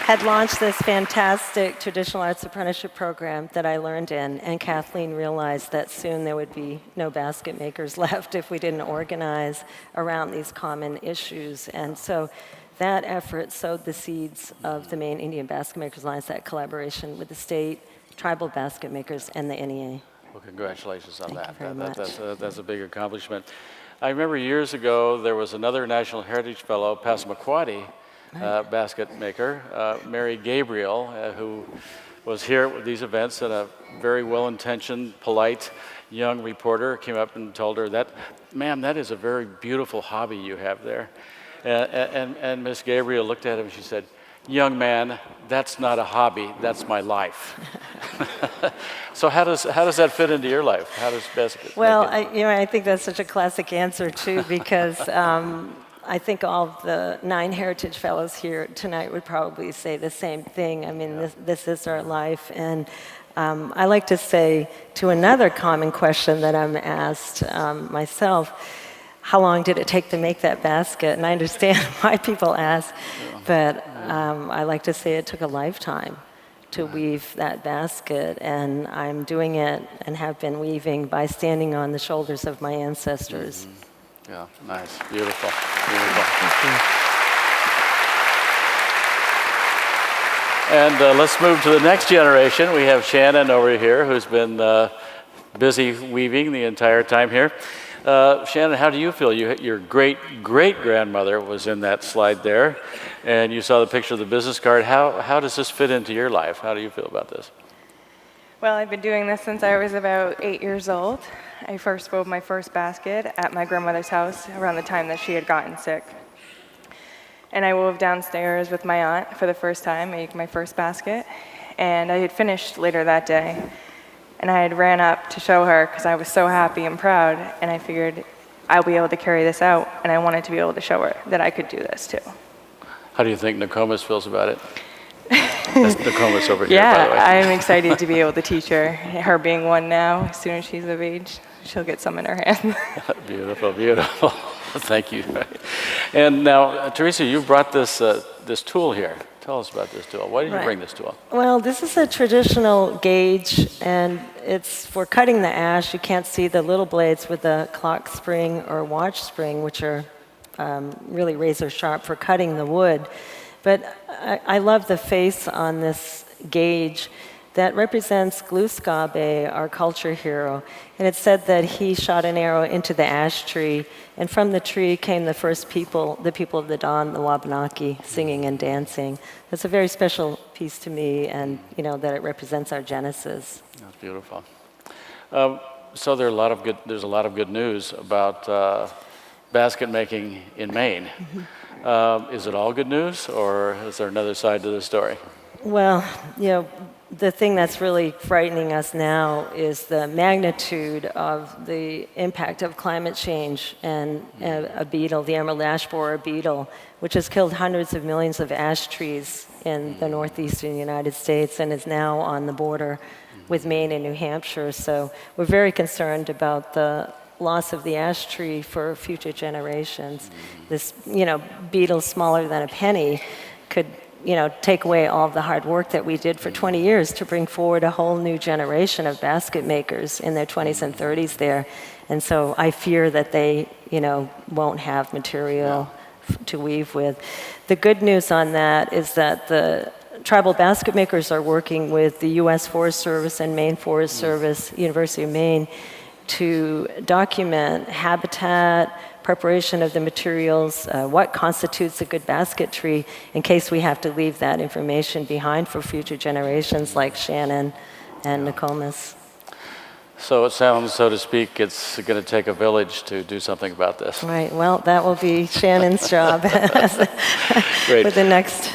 Had launched this fantastic traditional arts apprenticeship program that I learned in, and Kathleen realized that soon there would be no basket makers left if we didn't organize around these common issues. And so that effort sowed the seeds of the Maine Indian Basket Makers Alliance, that collaboration with the state, tribal basket makers, and the NEA. Well, congratulations on that. Very much. That's a big accomplishment. I remember years ago there was another National Heritage Fellow, Passamaquoddy, basket maker, Mary Gabriel, who was here at these events, and a very well-intentioned, polite young reporter came up and told her that, ma'am, that is a very beautiful hobby you have there. And Miss Gabriel looked at him and she said, young man, that's not a hobby, that's my life. So how does that fit into your life? How does basket? Well, I think that's such a classic answer too, because I think all of the 9 Heritage Fellows here tonight would probably say the same thing. I mean, this is our life. And I like to say to another common question that I'm asked myself, how long did it take to make that basket? And I understand why people ask, but I like to say it took a lifetime to weave that basket, and I'm doing it and have been weaving by standing on the shoulders of my ancestors. Mm-hmm. Yeah, nice, beautiful, beautiful. And let's move to the next generation. We have Shannon over here, who's been busy weaving the entire time here. Shannon, how do you feel? Your great-great-grandmother was in that slide there, and you saw the picture of the business card. How does this fit into your life? How do you feel about this? Well, I've been doing this since I was about 8 years old. I first wove my first basket at my grandmother's house around the time that she had gotten sick. And I wove downstairs with my aunt for the first time, making my first basket. And I had finished later that day. And I had ran up to show her because I was so happy and proud. And I figured I'll be able to carry this out. And I wanted to be able to show her that I could do this too. How do you think Nokomis feels about it? That's Nokomis over here, by the way. Yeah, I'm excited to be able to teach her. Her being one now, as soon as she's of age, she'll get some in her hand. Beautiful, beautiful. Thank you. And now, Theresa, you brought this tool here. Tell us about this tool. Why did you bring this tool? Well, this is a traditional gauge, and it's for cutting the ash. You can't see the little blades with the clock spring or watch spring, which are really razor sharp for cutting the wood. But I love the face on this gauge that represents Gluskabe, our culture hero. And it said that he shot an arrow into the ash tree, and from the tree came the first people, the people of the dawn, the Wabanaki, singing and dancing. It's a very special piece to me, and you know that it represents our genesis. That's beautiful. So there's a lot of good news about basket making in Maine. Is it all good news, or is there another side to the story? Well, you know, the thing that's really frightening us now is the magnitude of the impact of climate change and a beetle, the emerald ash borer beetle, which has killed hundreds of millions of ash trees in the northeastern United States and is now on the border with Maine and New Hampshire. So we're very concerned about the loss of the ash tree for future generations. This, you know, beetle smaller than a penny could, you know, take away all of the hard work that we did for 20 years to bring forward a whole new generation of basket makers in their 20s and 30s there. And so I fear that they, you know, won't have material to weave with. The good news on that is that the tribal basket makers are working with the U.S. Forest Service and Maine Forest Service, University of Maine, to document habitat, preparation of the materials, what constitutes a good basket tree, in case we have to leave that information behind for future generations like Shannon and Nokomis. So it sounds, so to speak, it's going to take a village to do something about this. Right, well, that will be Shannon's job Great. for the next.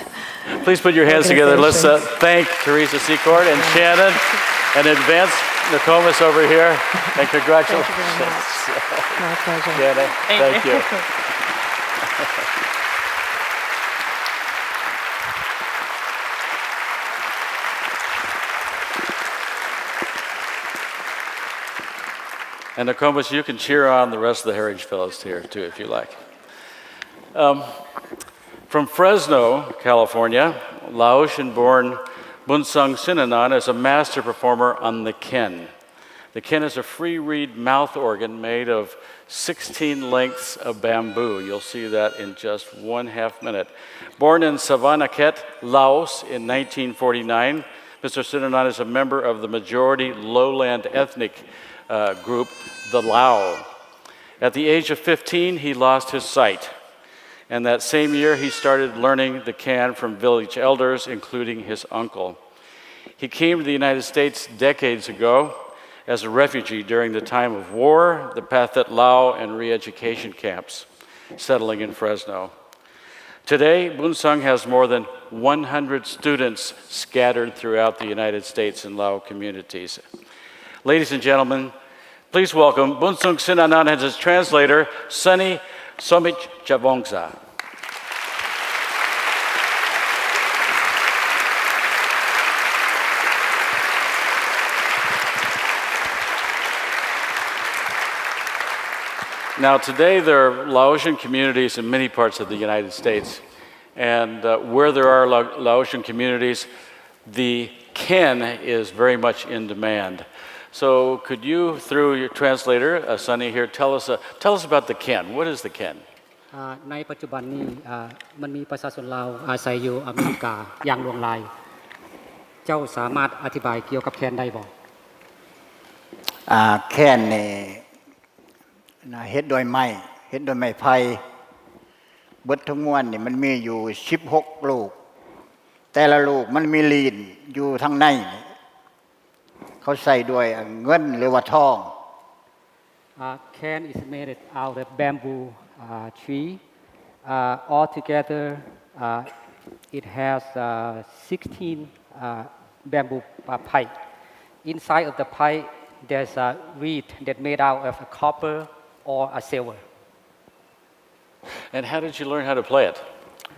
Please put your hands together. Let's thank Theresa Secord and Shannon and advance Nokomis over here. And congratulations. Thank you very much. My pleasure. Shannon, thank you. And Nokomis, you can cheer on the rest of the Heritage Fellows here too, if you like. From Fresno, California, Laotian-born Bounxeung Synanonh is a master performer on the khaen. The khaen is a free reed mouth organ made of 16 lengths of bamboo. You'll see that in just 1/2 minute. Born in Savannakhet, Laos in 1949, Mr. Synanonh is a member of the majority lowland ethnic group, the Lao. At the age of 15, he lost his sight. And that same year, he started learning the khaen from village elders, including his uncle. He came to the United States decades ago as a refugee during the time of war, the Pathet Lao, and re-education camps, settling in Fresno. Today, Bounxeung has more than 100 students scattered throughout the United States and Lao communities. Ladies and gentlemen, please welcome Bounxeung Synanonh and his translator, Sunny Somich Chavongsa. Now, today there are Laotian communities in many parts of the United States. And where there are Laotian communities, the khaen is very much in demand. So could you, through your translator, Sunny here, tell us about the khaen. What is the khaen? ในปัจจุบันนี้มันมีประชาชนลาวอาศัยอยู่อเมริกาอย่างหลวงหลายเจ้าสามารถอธิบายเกี่ยวกับแคนได้บ่ แคนนี่ นะเฮ็ดโดยไม้เฮ็ดโดยไม้ไผ่เบิดทั้งมวลนี่มันมีอยู่16ลูกแต่ละลูกมันมีลีนอยู่ทางในเขาใส่ด้วยเงินหรือว่าทอง Khaen is made out of bamboo tree. Altogether, it has 16 bamboo pipe. Inside of the pipe, there's a reed that made out of a copper or a silver. And how did you learn how to play it?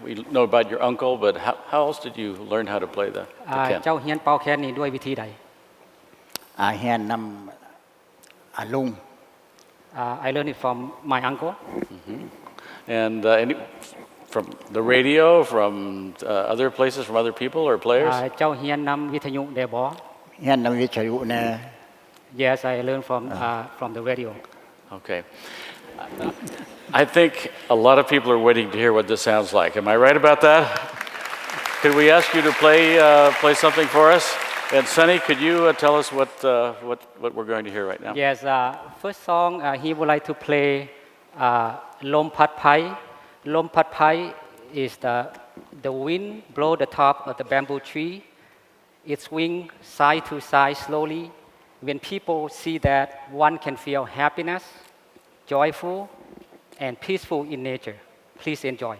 We know about your uncle, but how else did you learn how to play the khaen? เจ้าเฮียนเป่าแคนนี่ด้วยวิธีใด เฮียนนำลุง I learned it from my uncle. And from the radio, from other places, from other people or players? เจ้าเฮียนนำวิทยุได้บ่ เฮียนนำวิทยุแน่ Yes, I learned from the radio. Okay. I think a lot of people are waiting to hear what this sounds like. Am I right about that? Could we ask you to play something for us? And Sunny, could you tell us what we're going to hear right now? Yes, first song he would like to play Lom Pat Pai. Lom Pat Pai is the wind blow the top of the bamboo tree. It swings side to side slowly. When people see that, one can feel happiness, joyful, and peaceful in nature. Please enjoy.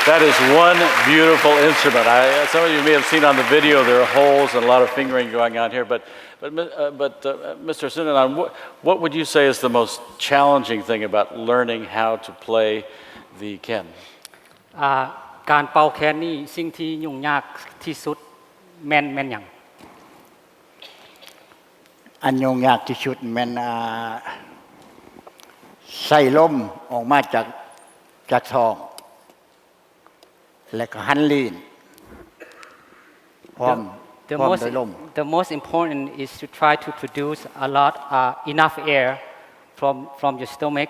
That is one beautiful instrument. Some of you may have seen on the video there are holes and a lot of fingering going on here. But Mr. Synanonh, what would you say is the most challenging thing about learning how to play the khaen? การเป่าแคนนี่สิ่งที่ยุ่งยากที่สุดแม่นหยัง อันยุ่งยากที่สุดแม่นใส่ลมออกมาจากท้องและก็หันลีนพร้อมโดยลม The most important is to try to produce enough air from your stomach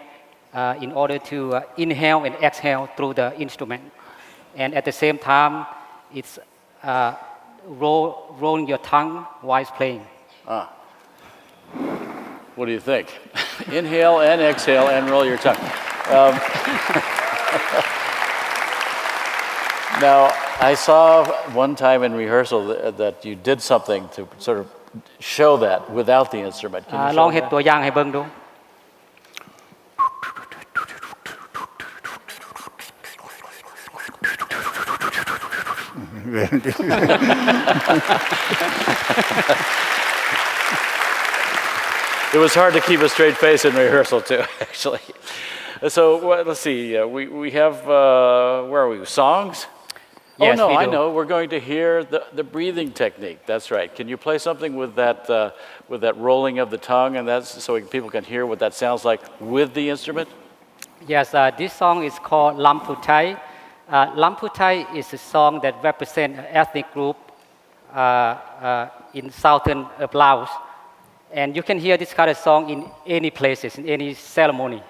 in order to inhale and exhale through the instrument. And at the same time, it's rolling your tongue while playing. What do you think? Inhale and exhale and roll your tongue. Now, I saw one time in rehearsal that you did something to sort of show that without the instrument. Can you ล show องเฮ็ด that? ตัวอย่างให้เบิ่งดู It was hard to keep a straight face in rehearsal too, actually. So let's see. We have where are we? Songs. Oh, Yes, no, we I do. know. We're going to hear the breathing technique. That's right. Can you play something with that rolling of the tongue, and that's so people can hear what that sounds like with the instrument? Yes, this song is called Lamputai. Lamputai is a song that represents an ethnic group in southern of Laos. And you can hear this kind of song in any places, in any ceremony.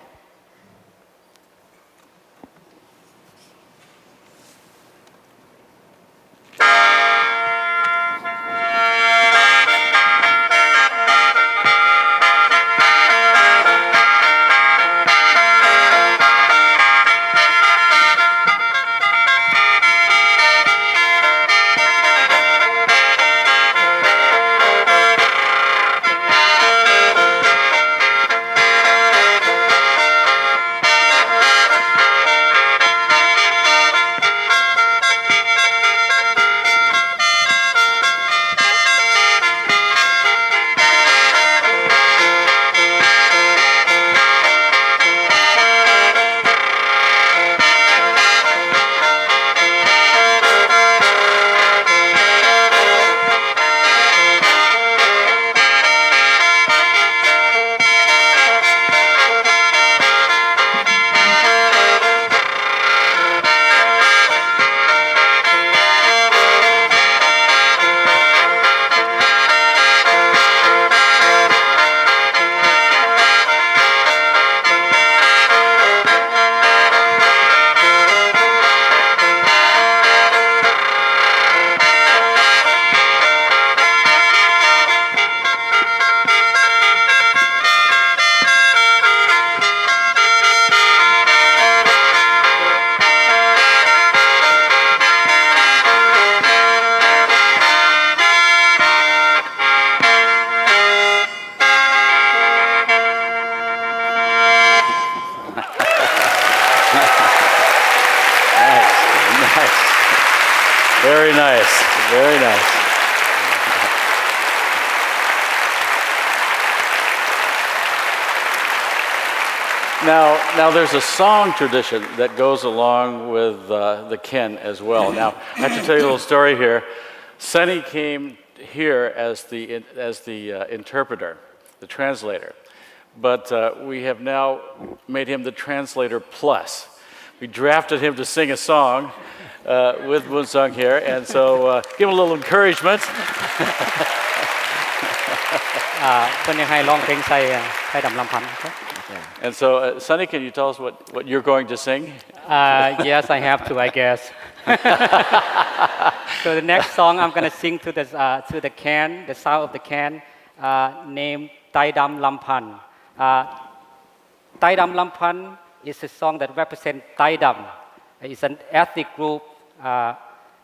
Very nice. Very nice. Now there's a song tradition that goes along with the khaen as well. Now, I have to tell you a little story here. Sonny came here as the interpreter, the translator. But we have now made him the translator plus. We drafted him to sing a song with Bounxeung here, and so give him a little encouragement. คนยังให้ร้องเพลงไทยดำลำพันธ์ And so, Sonny, can you tell us what you're going to sing? Yes, I have to, I guess. So the next song I'm going to sing to the khaen, the sound of the khaen, named Tai Dam Lampan. Tai Dam Lampan is a song that represents Tai Dam. It's an ethnic group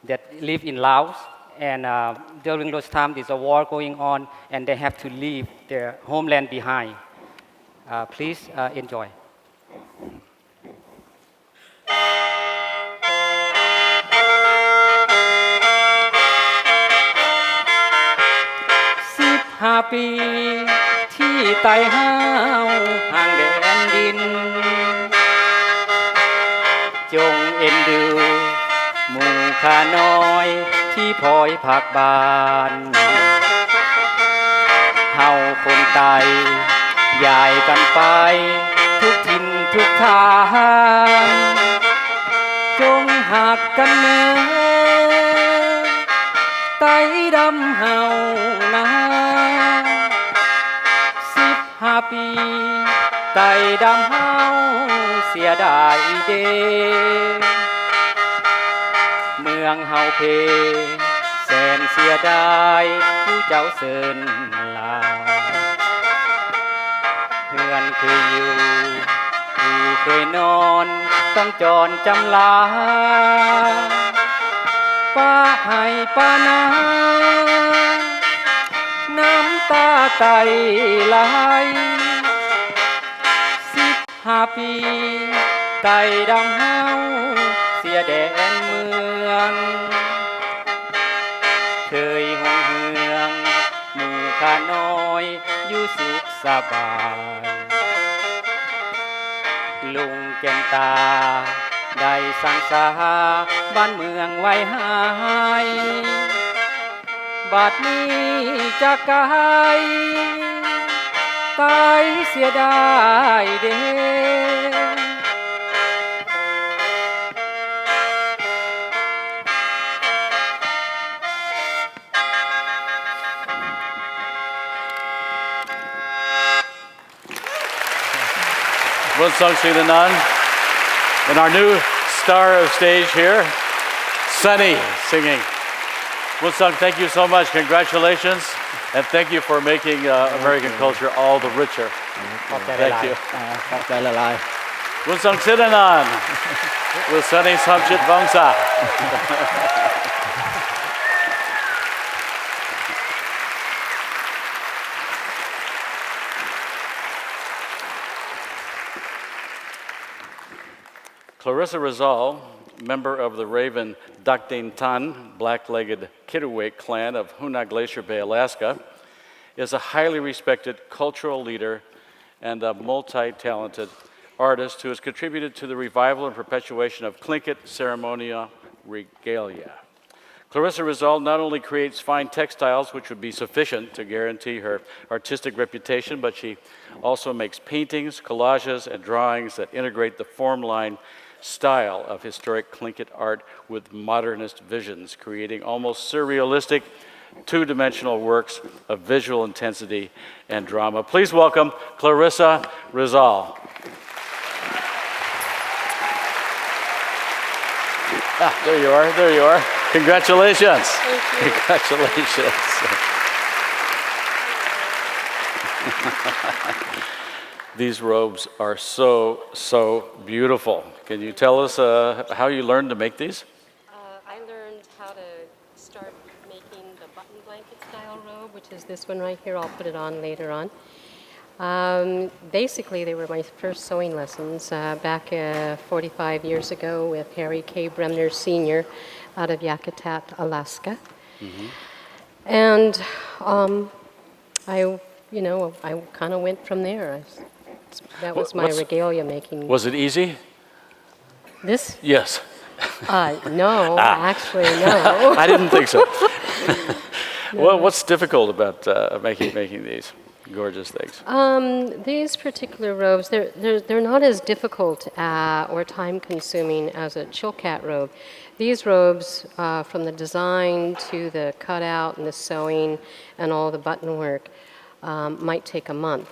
that live in Laos. And during those times, there's a war going on, and they have to leave their homeland behind. Please enjoy. 15 ปีที่ไต่ห้าวห่างแดนดินจงเอ็นดูหมู่ข้าน้อยที่พลอยผักบานเฮาคนไต่ย้ายกันไปทุกถิ่นทุกทางจงหักกันเนื้อไต่ดำเฮานะ15 ปีไต่ดำเฮาเสียดายเดเมืองเฮาเพแสนเสียดายผู้เจ้าเสินลาเฮือนเคยอยู่ผู้เคยนอนต้องจรจำลาป้าให้ป้านาน้ำตาไตไหล15 ปีไต่ดำเฮาเสียแดนเมืองเคยหงเหืองหมู่ข้าน้อยอยู่สุขสบายลุงแก้มตา ได้สั่งสาบ้านเมืองไว้ให้บัดนี้จะกายตายเสียได้เด้ Bounxeung Synanonh, and our new star of stage here, Sunny, singing. Bounxeung, thank you so much. Congratulations, and thank you for making American culture all the richer. Thank you. Bounxeung Synanonh with Sunny Samchit Vongsa. Clarissa Rizal, member of the Raven Dakdin Tan, black-legged Kittiwake clan of Hoonah Glacier Bay, Alaska, is a highly respected cultural leader and a multi-talented artist who has contributed to the revival and perpetuation of Tlingit ceremonial regalia. Clarissa Rizal not only creates fine textiles, which would be sufficient to guarantee her artistic reputation, but she also makes paintings, collages, and drawings that integrate the form-line style of historic Tlingit art with modernist visions, creating almost surrealistic, two-dimensional works of visual intensity and drama. Please welcome Clarissa Rizal. There you are, there you are. Congratulations. Thank you. Congratulations. These robes are so beautiful. Can you tell us how you learned to make these? I learned how to start making the button blanket style robe, which is this one right here. I'll put it on later on. Basically, they were my first sewing lessons back 45 years ago with Harry K. Bremner Sr. out of Yakutat, Alaska. Mm-hmm. And I kind of went from there. That was my regalia making. Was it easy? This? Yes. No, actually, no. I didn't think so. Well, what's difficult about making these gorgeous things? These particular robes, they're not as difficult or time-consuming as a Chilkat robe. These robes, from the design to the cutout and the sewing and all the button work, might take a month.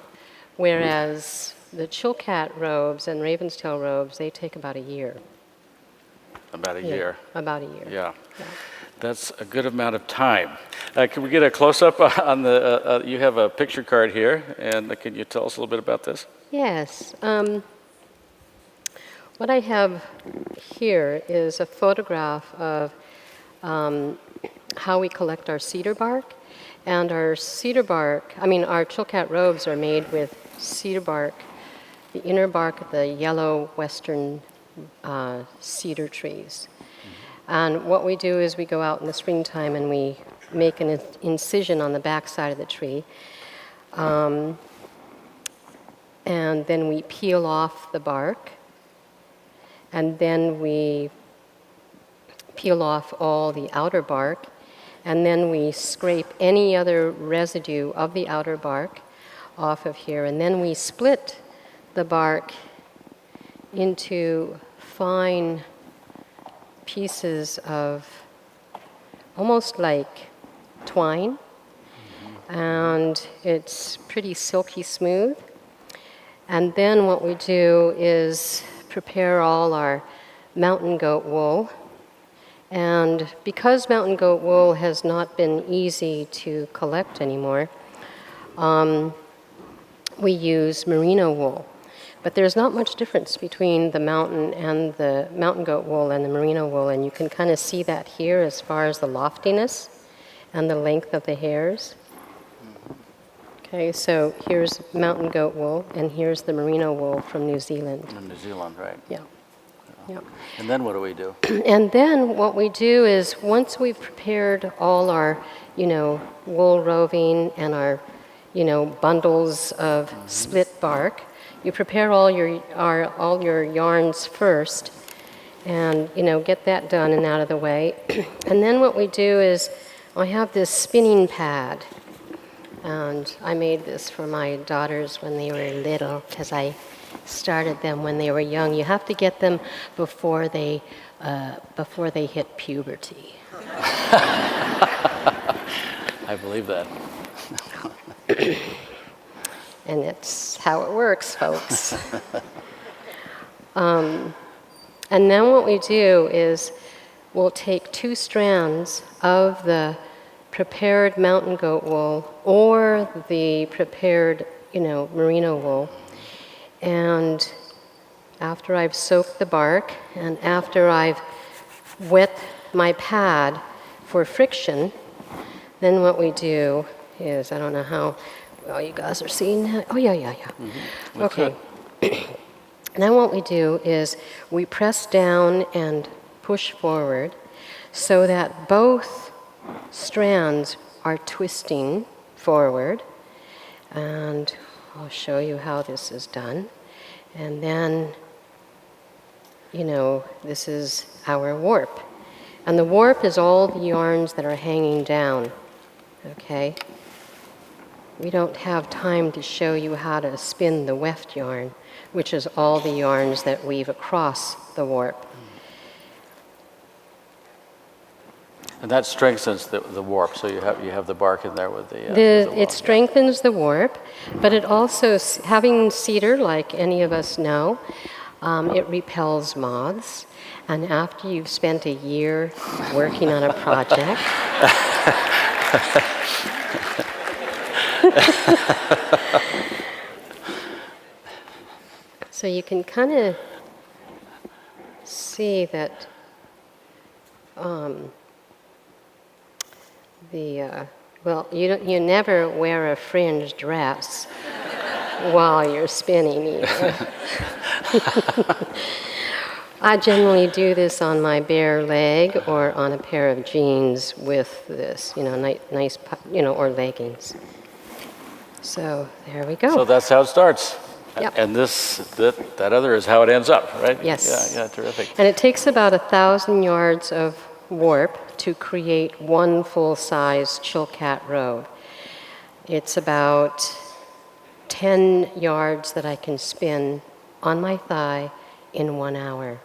Whereas the Chilkat robes and Raven's Tail robes, they take about a year. About a year. About a year. Yeah. That's a good amount of time. Can we get a close-up on the, you have a picture card here, and can you tell us a little bit about this? Yes. What I have here is a photograph of how we collect our cedar bark. And our cedar bark, our Chilkat robes are made with cedar bark, the inner bark of the yellow western cedar trees. Mm-hmm. And what we do is we go out in the springtime and we make an incision on the back side of the tree. And then we peel off the bark. And then we peel off all the outer bark. And then we scrape any other residue of the outer bark off of here. And then we split the bark into fine pieces of almost like twine. Mm-hmm. And it's pretty silky smooth. And then what we do is prepare all our mountain goat wool. And because mountain goat wool has not been easy to collect anymore, we use merino wool. But there's not much difference between the mountain goat wool and the merino wool, and you can kind of see that here as far as the loftiness and the length of the hairs. Okay, so here's mountain goat wool, and here's the merino wool from New Zealand. From New Zealand, right? Yeah. Yep. And then what do we do? And then what we do is once we've prepared all our, wool roving and our, bundles of split bark, you prepare all your yarns first, and get that done and out of the way. And then what we do is I have this spinning pad, and I made this for my daughters when they were little because I started them when they were young. You have to get them before they hit puberty. I believe that. And it's how it works, folks. And then what we do is we'll take 2 strands of the prepared mountain goat wool or the prepared, merino wool. And after I've soaked the bark and after I've wet my pad for friction, then what we do is, I don't know how well you guys are seeing that. Oh, yeah. Mm-hmm. Okay. And then what we do is we press down and push forward so that both strands are twisting forward. And I'll show you how this is done. And then, this is our warp. And the warp is all the yarns that are hanging down, okay? We don't have time to show you how to spin the weft yarn, which is all the yarns that weave across the warp. And that strengthens the warp, so you have the bark in there with the It strengthens the warp, but it also, having cedar, like any of us know, it repels moths. And after you've spent a year working on a project, so you can kind of see that you never wear a fringed dress while you're spinning either. I generally do this on my bare leg or on a pair of jeans with this, nice, or leggings. So there we go. So that's how it starts. Yep. And that other is how it ends up, right? Yes. Yeah, terrific. And it takes about 1,000 yards of warp to create one full-size Chilkat robe. It's about 10 yards that I can spin on my thigh in 1 hour.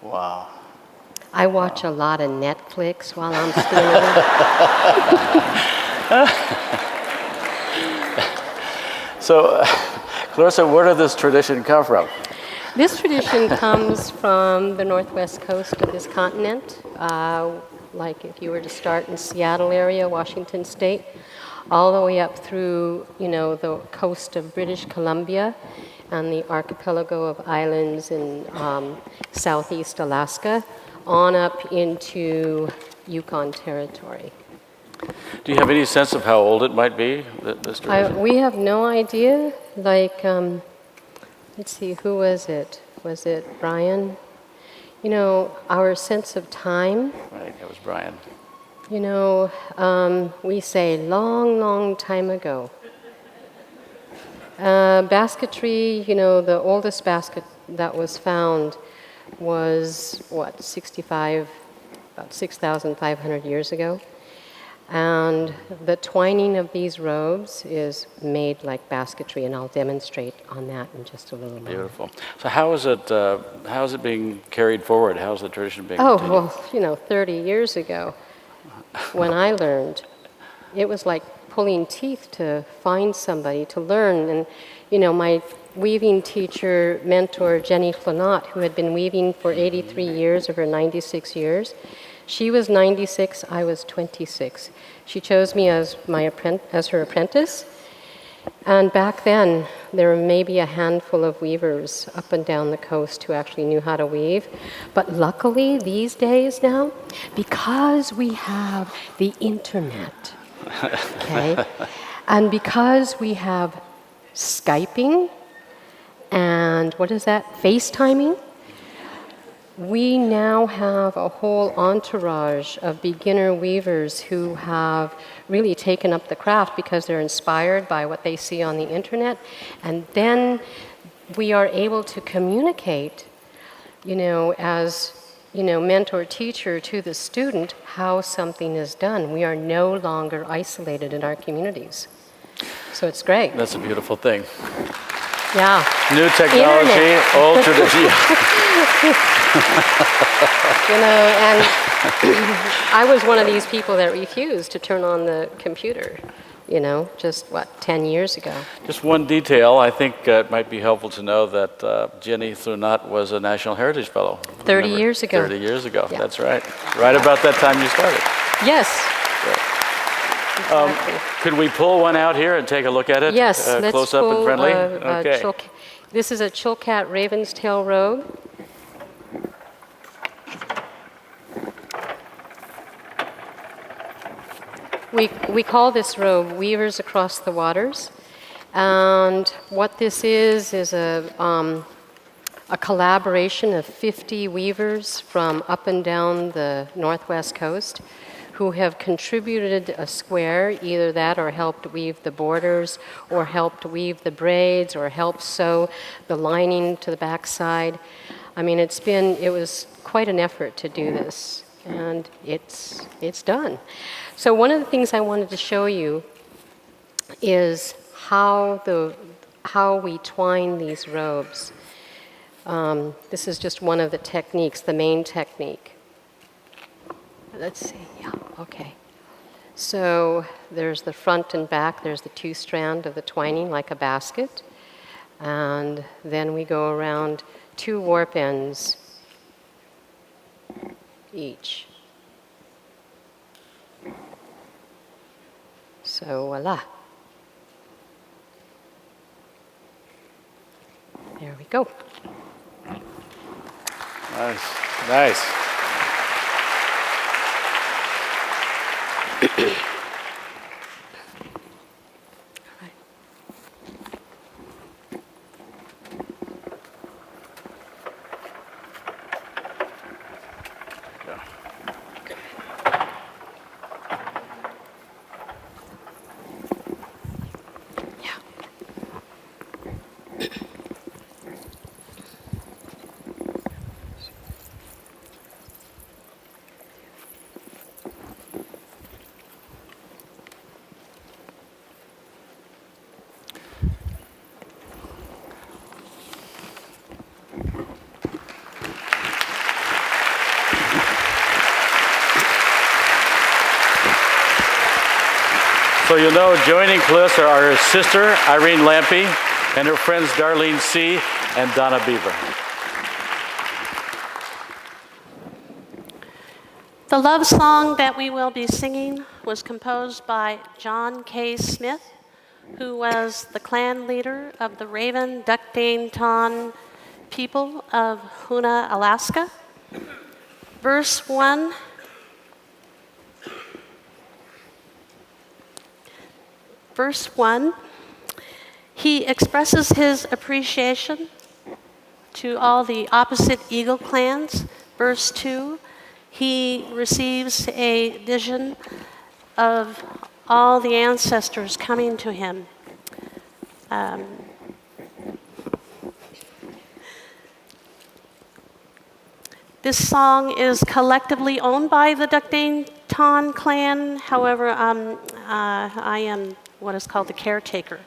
Wow. I watch a lot of Netflix while I'm spinning. So, Clarissa, where did this tradition come from? This tradition comes from the northwest coast of this continent. Like if you were to start in Seattle area, Washington State, all the way up through, the coast of British Columbia and the archipelago of islands in southeast Alaska, on up into Yukon Territory. Do you have any sense of how old it might be, this tradition? We have no idea. Like, let's see, who was it? Was it Bryan? Our sense of time. Right, it was Bryan. We say long, long time ago. Basketry, the oldest basket that was found was, about 6,500 years ago. And the twining of these robes is made like basketry, and I'll demonstrate on that in just a little moment. Beautiful. So how is it being carried forward? How is the tradition being continued? Well, 30 years ago, when I learned, it was like pulling teeth to find somebody to learn. And, my weaving teacher, mentor, Jenny Flonot, who had been weaving for 83 years of her 96 years, she was 96, I was 26. She chose me as her apprentice. And back then, there were maybe a handful of weavers up and down the coast who actually knew how to weave. But luckily, these days now, because we have the internet, okay, and because we have Skyping and FaceTiming, we now have a whole entourage of beginner weavers who have really taken up the craft because they're inspired by what they see on the internet. And then we are able to communicate, as mentor teacher to the student how something is done. We are no longer isolated in our communities. So it's great. That's a beautiful thing. Yeah. New technology, old tradition. And I was one of these people that refused to turn on the computer, just 10 years ago. Just one detail, I think it might be helpful to know that Jenny Thunat was a National Heritage Fellow. 30 years ago. 30 years ago, Yeah. That's right. Right about that time you started. Yes. Exactly. Could we pull one out here and take a look at it? Yes, let's close up and pull friendly? a this is a Chilkat Raven's Tail robe. We call this robe Weavers Across the Waters. And what this is a collaboration of 50 weavers from up and down the Northwest Coast who have contributed a square, either that or helped weave the borders, or helped weave the braids, or helped sew the lining to the backside. I mean, it was quite an effort to do this, and it's done. So one of the things I wanted to show you is how we twine these robes. This is just one of the techniques, the main technique. Let's see, yeah, okay. So there's the front and back, there's the two strand of the twining like a basket. And then we go around 2 warp ends each. So voila. There we go. Nice. So joining Clarissa are her sister, Irene Lampy, and her friends Darlene C. and Donna Beaver. The love song that we will be singing was composed by John K. Smith, who was the clan leader of the Raven Duckdane Ton people of Hoona, Alaska. Verse 1. Verse 1, he expresses his appreciation to all the opposite eagle clans. Verse 2, he receives a vision of all the ancestors coming to him. This song is collectively owned by the Duckdane Ton clan. However, I am what is called the caretaker.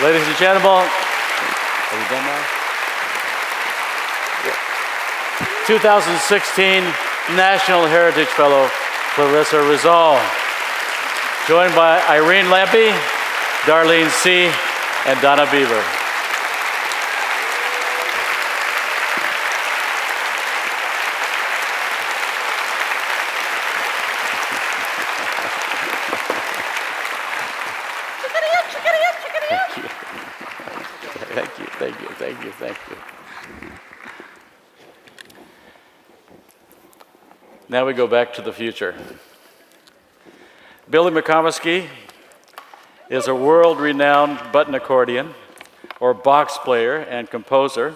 Ladies and gentlemen, are we done now? 2016 National Heritage Fellow Clarissa Rizal, joined by Irene Lampy, Darlene C., and Donna Beaver. Thank you. Now we go back to the future. Billy McComiskey is a world-renowned button accordion or box player and composer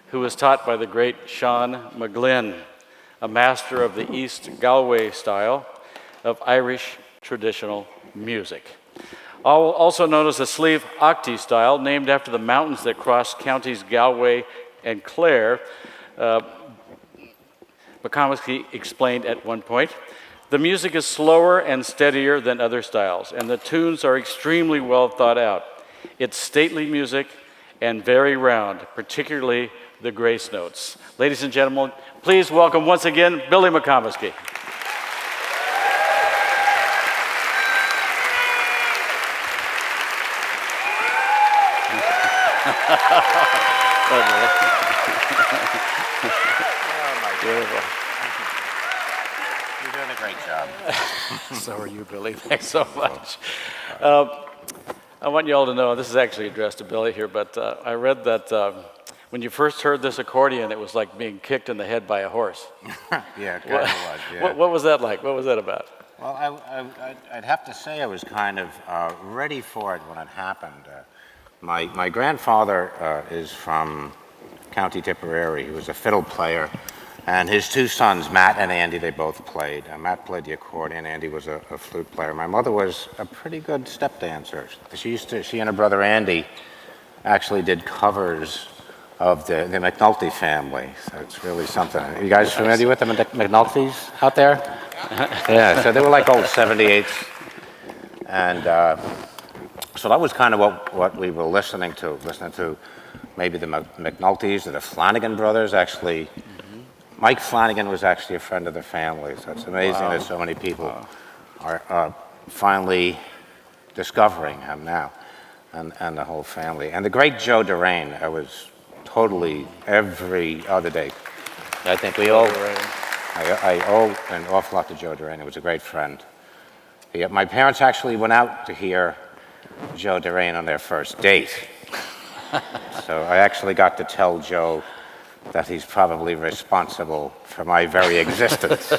who was taught by the great Sean McGlynn, a master of the East Galway style of Irish traditional music. Also known as the Slieve Aughty style, named after the mountains that cross counties Galway and Clare. McComiskey explained at one point, the music is slower and steadier than other styles, and the tunes are extremely well thought out. It's stately music and very round, particularly the grace notes. Ladies and gentlemen, please welcome once again, Billy McComiskey. Beautiful. You're doing a great job. So are you, Billy. Thanks so much. I want you all to know, this is actually addressed to Billy here, but I read that when you first heard this accordion, it was like being kicked in the head by a horse. Yeah, it kind of was, yeah. What was that like? What was that about? Well, I'd have to say I was kind of ready for it when it happened. My grandfather is from County Tipperary. He was a fiddle player, and his two sons, Matt and Andy, they both played. Matt played the accordion, Andy was a flute player. My mother was a pretty good step dancer. She and her brother Andy actually did covers of the McNulty family, so it's really something. Are you guys familiar with the McNultys out there? Yeah, so they were like old 78s, and so that was kind of what we were listening to maybe the McNultys or the Flanagan brothers. Actually, Mike Flanagan was actually a friend of the family, so it's amazing that so many people are finally discovering him now, and the whole family. And the great Joe Durain, I was totally every other day. I think we all, I owe an awful lot to Joe Durain. He was a great friend. My parents actually went out to hear Joe Durain on their first date. So I actually got to tell Joe that he's probably responsible for my very existence.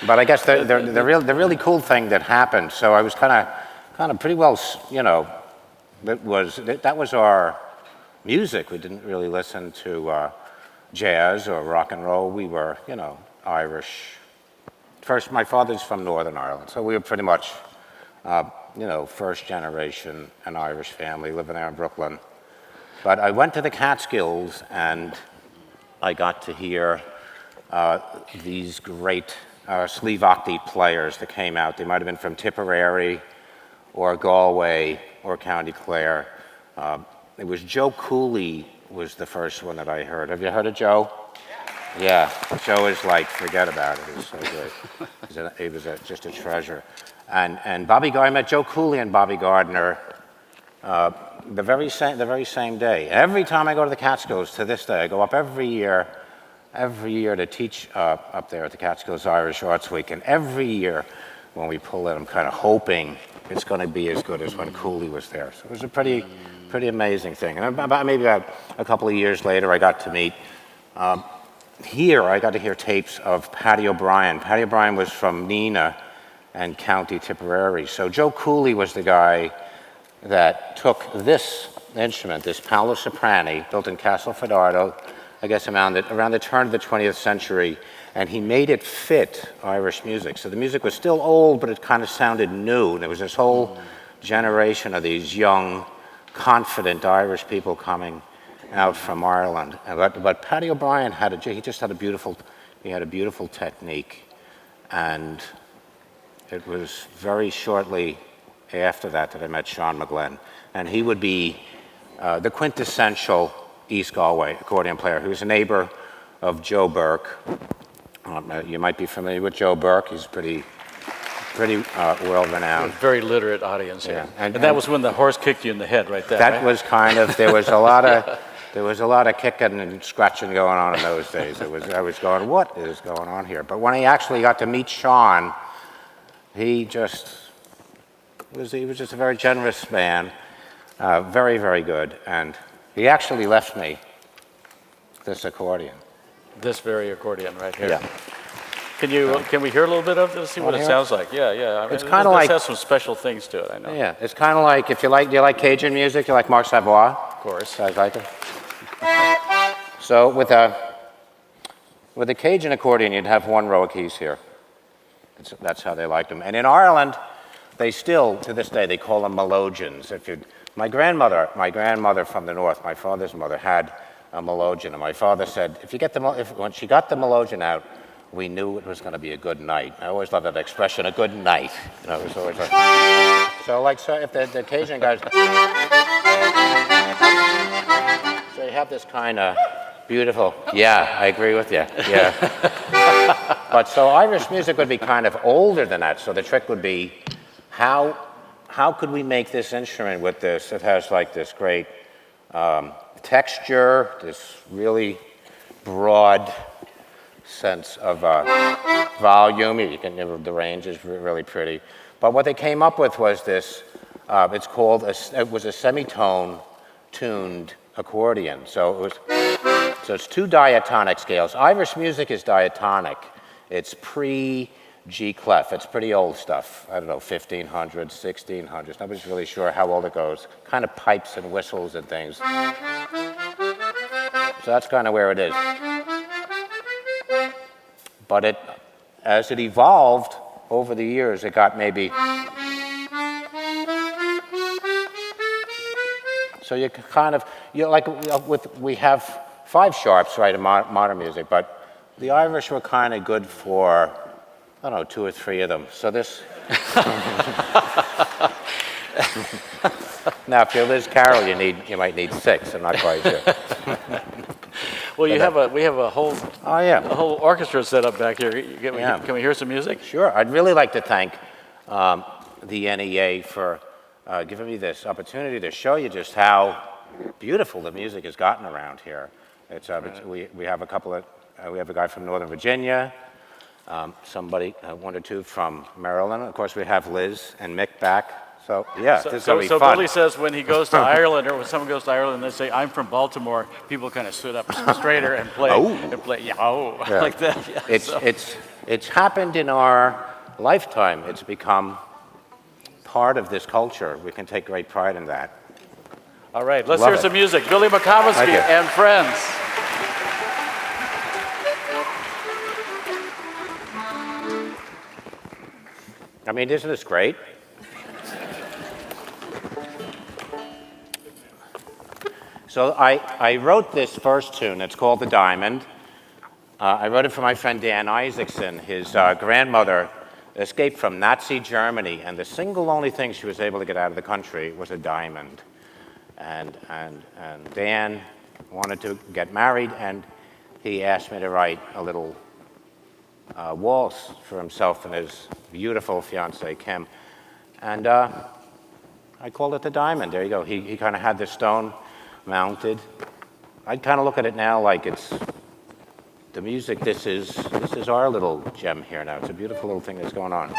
But I guess the really cool thing that happened, so I was kind of pretty well, that was our music. We didn't really listen to jazz or rock and roll. We were, Irish. First, my father's from Northern Ireland, so we were pretty much first generation, an Irish family living there in Brooklyn. But I went to the Catskills and I got to hear these great sleeve octave players that came out. They might have been from Tipperary or Galway or County Clare. It was Joe Cooley was the first one that I heard. Have you heard of Joe? Yeah. Joe is like, forget about it. It was so good. He was just a treasure. And Bobby Gardner, I met Joe Cooley and Bobby Gardner the very same day. Every time I go to the Catskills to this day, I go up every year to teach up there at the Catskills Irish Arts Week. And every year when we pull it, I'm kind of hoping it's going to be as good as when Cooley was there. So it was a pretty amazing thing. And maybe about a couple of years later, I got to meet, I got to hear tapes of Paddy O'Brien. Paddy O'Brien was from NEA and County Tipperary. So Joe Cooley was the guy that took this instrument, this Paolo Soprani, built in Castelfidardo, I guess around the turn of the 20th century, and he made it fit Irish music. So the music was still old, but it kind of sounded new. There was this whole generation of these young, confident Irish people coming out from Ireland. But Paddy O'Brien had a beautiful technique, and it was very shortly after that I met Sean McGlenn, and he would be the quintessential East Galway accordion player. He was a neighbor of Joe Burke. You might be familiar with Joe Burke. He's pretty world-renowned. Very literate audience here. Yeah. And that was when the horse kicked you in the head, right there. That right? was kind of, there was a lot of kicking and scratching going on in those days. I was going, what is going on here? But when I actually got to meet Sean, he was just a very generous man, very, very good. And he actually left me this accordion. This very accordion right here. Yeah. Can we hear a little bit of this? See what it sounds like. Yeah. I mean, it's kind of like, this has some special things to it, I know. Yeah, it's kind of like, do you like Cajun music? Do you like Marc Savoie? Of course. I like it. So with a Cajun accordion, you'd have one row of keys here. That's how they liked them. And in Ireland, they still, to this day, they call them melodeons. My grandmother from the north, my father's mother, had a melodeon, and my father said, when she got the melodeon out, we knew it was going to be a good night. I always loved that expression, a good night. You know, it was always like, so if the Cajun guys, so you have this kind of beautiful, yeah, I agree with you, yeah. But so Irish music would be kind of older than that. So the trick would be, how could we make this instrument with this? It has like this great texture, this really broad sense of volume. The range is really pretty. But what they came up with was this. It was a semitone tuned accordion. So it's two diatonic scales. Irish music is diatonic. It's pre-G clef. It's pretty old stuff. I don't know, 1500s, 1600s. Nobody's really sure how old it goes. Kind of pipes and whistles and things. So that's kind of where it is. But as it evolved over the years, it got maybe. So you kind of, we have 5 sharps, right, in modern music, but the Irish were kind of good for, I don't know, 2 or 3 of them. So this. Now, if you're Liz Carroll, you might need 6. I'm not quite sure. Well, we have a whole a whole orchestra set up back here. Can we hear some music? Sure. I'd really like to thank the NEA for giving me this opportunity to show you just how beautiful the music has gotten around here. We have we have a guy from Northern Virginia, somebody, 1 or 2 from Maryland. Of course, we have Liz and Mick back. So, yeah, this is going to be fun. So Billy says when he goes to Ireland, or when someone goes to Ireland, they say, I'm from Baltimore, people kind of sit up straighter and play, like that. Yeah, it's happened in our lifetime. It's become part of this culture. We can take great pride in that. All right, let's hear some music. Billy McComiskey and friends. I mean, isn't this great? So I wrote this first tune. It's called The Diamond. I wrote it for my friend Dan Isaacson. His grandmother escaped from Nazi Germany, and the single only thing she was able to get out of the country was a diamond. And Dan wanted to get married, and he asked me to write a little waltz for himself and his beautiful fiancée, Kim. And I called it the diamond. There you go. He kind of had the stone mounted. I kind of look at it now like it's the music. This is our little gem here now. It's a beautiful little thing that's going on.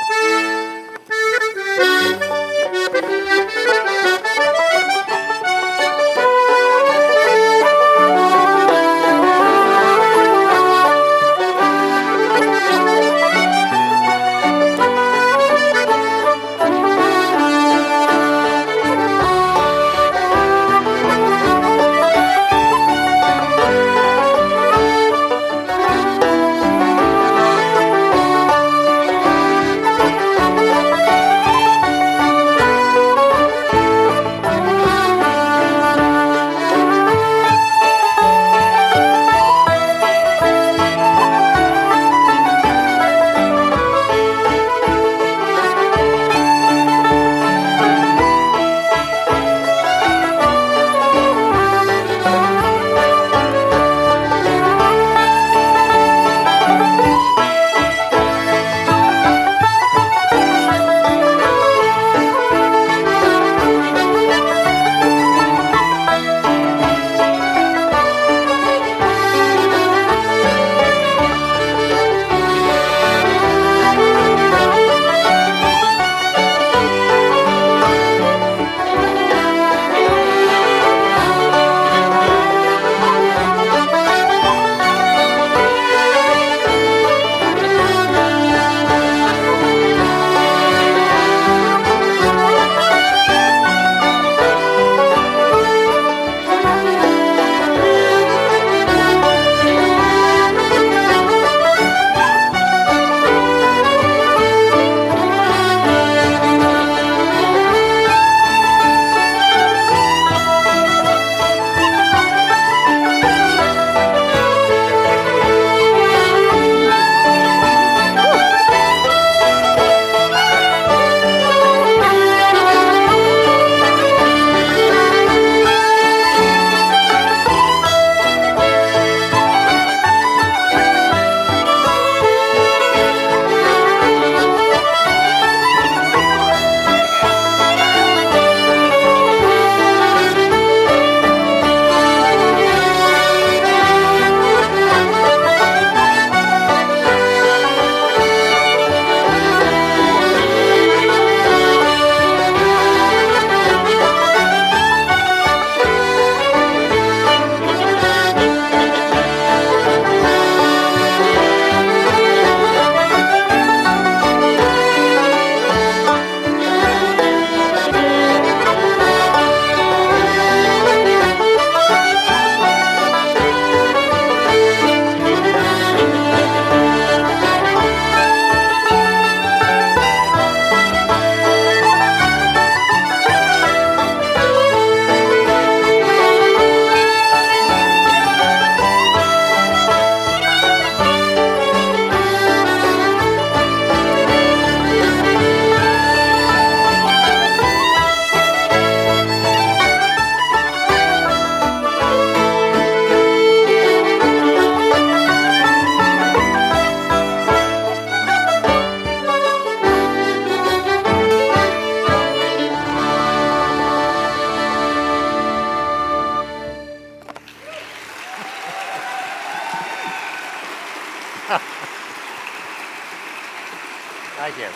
Thank you.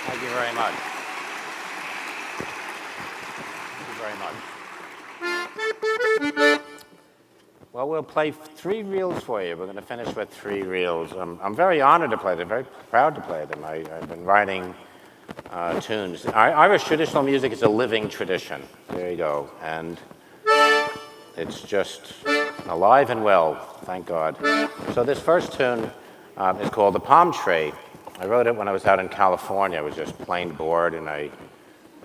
Thank you very much. Thank you very much. Well, we'll play 3 reels for you. We're going to finish with 3 reels. I'm very honored to play them, very proud to play them. I've been writing tunes. Irish traditional music is a living tradition. There you go. And it's just alive and well, thank God. So this first tune is called The Palm Tree. I wrote it when I was out in California. I was just plain bored, and I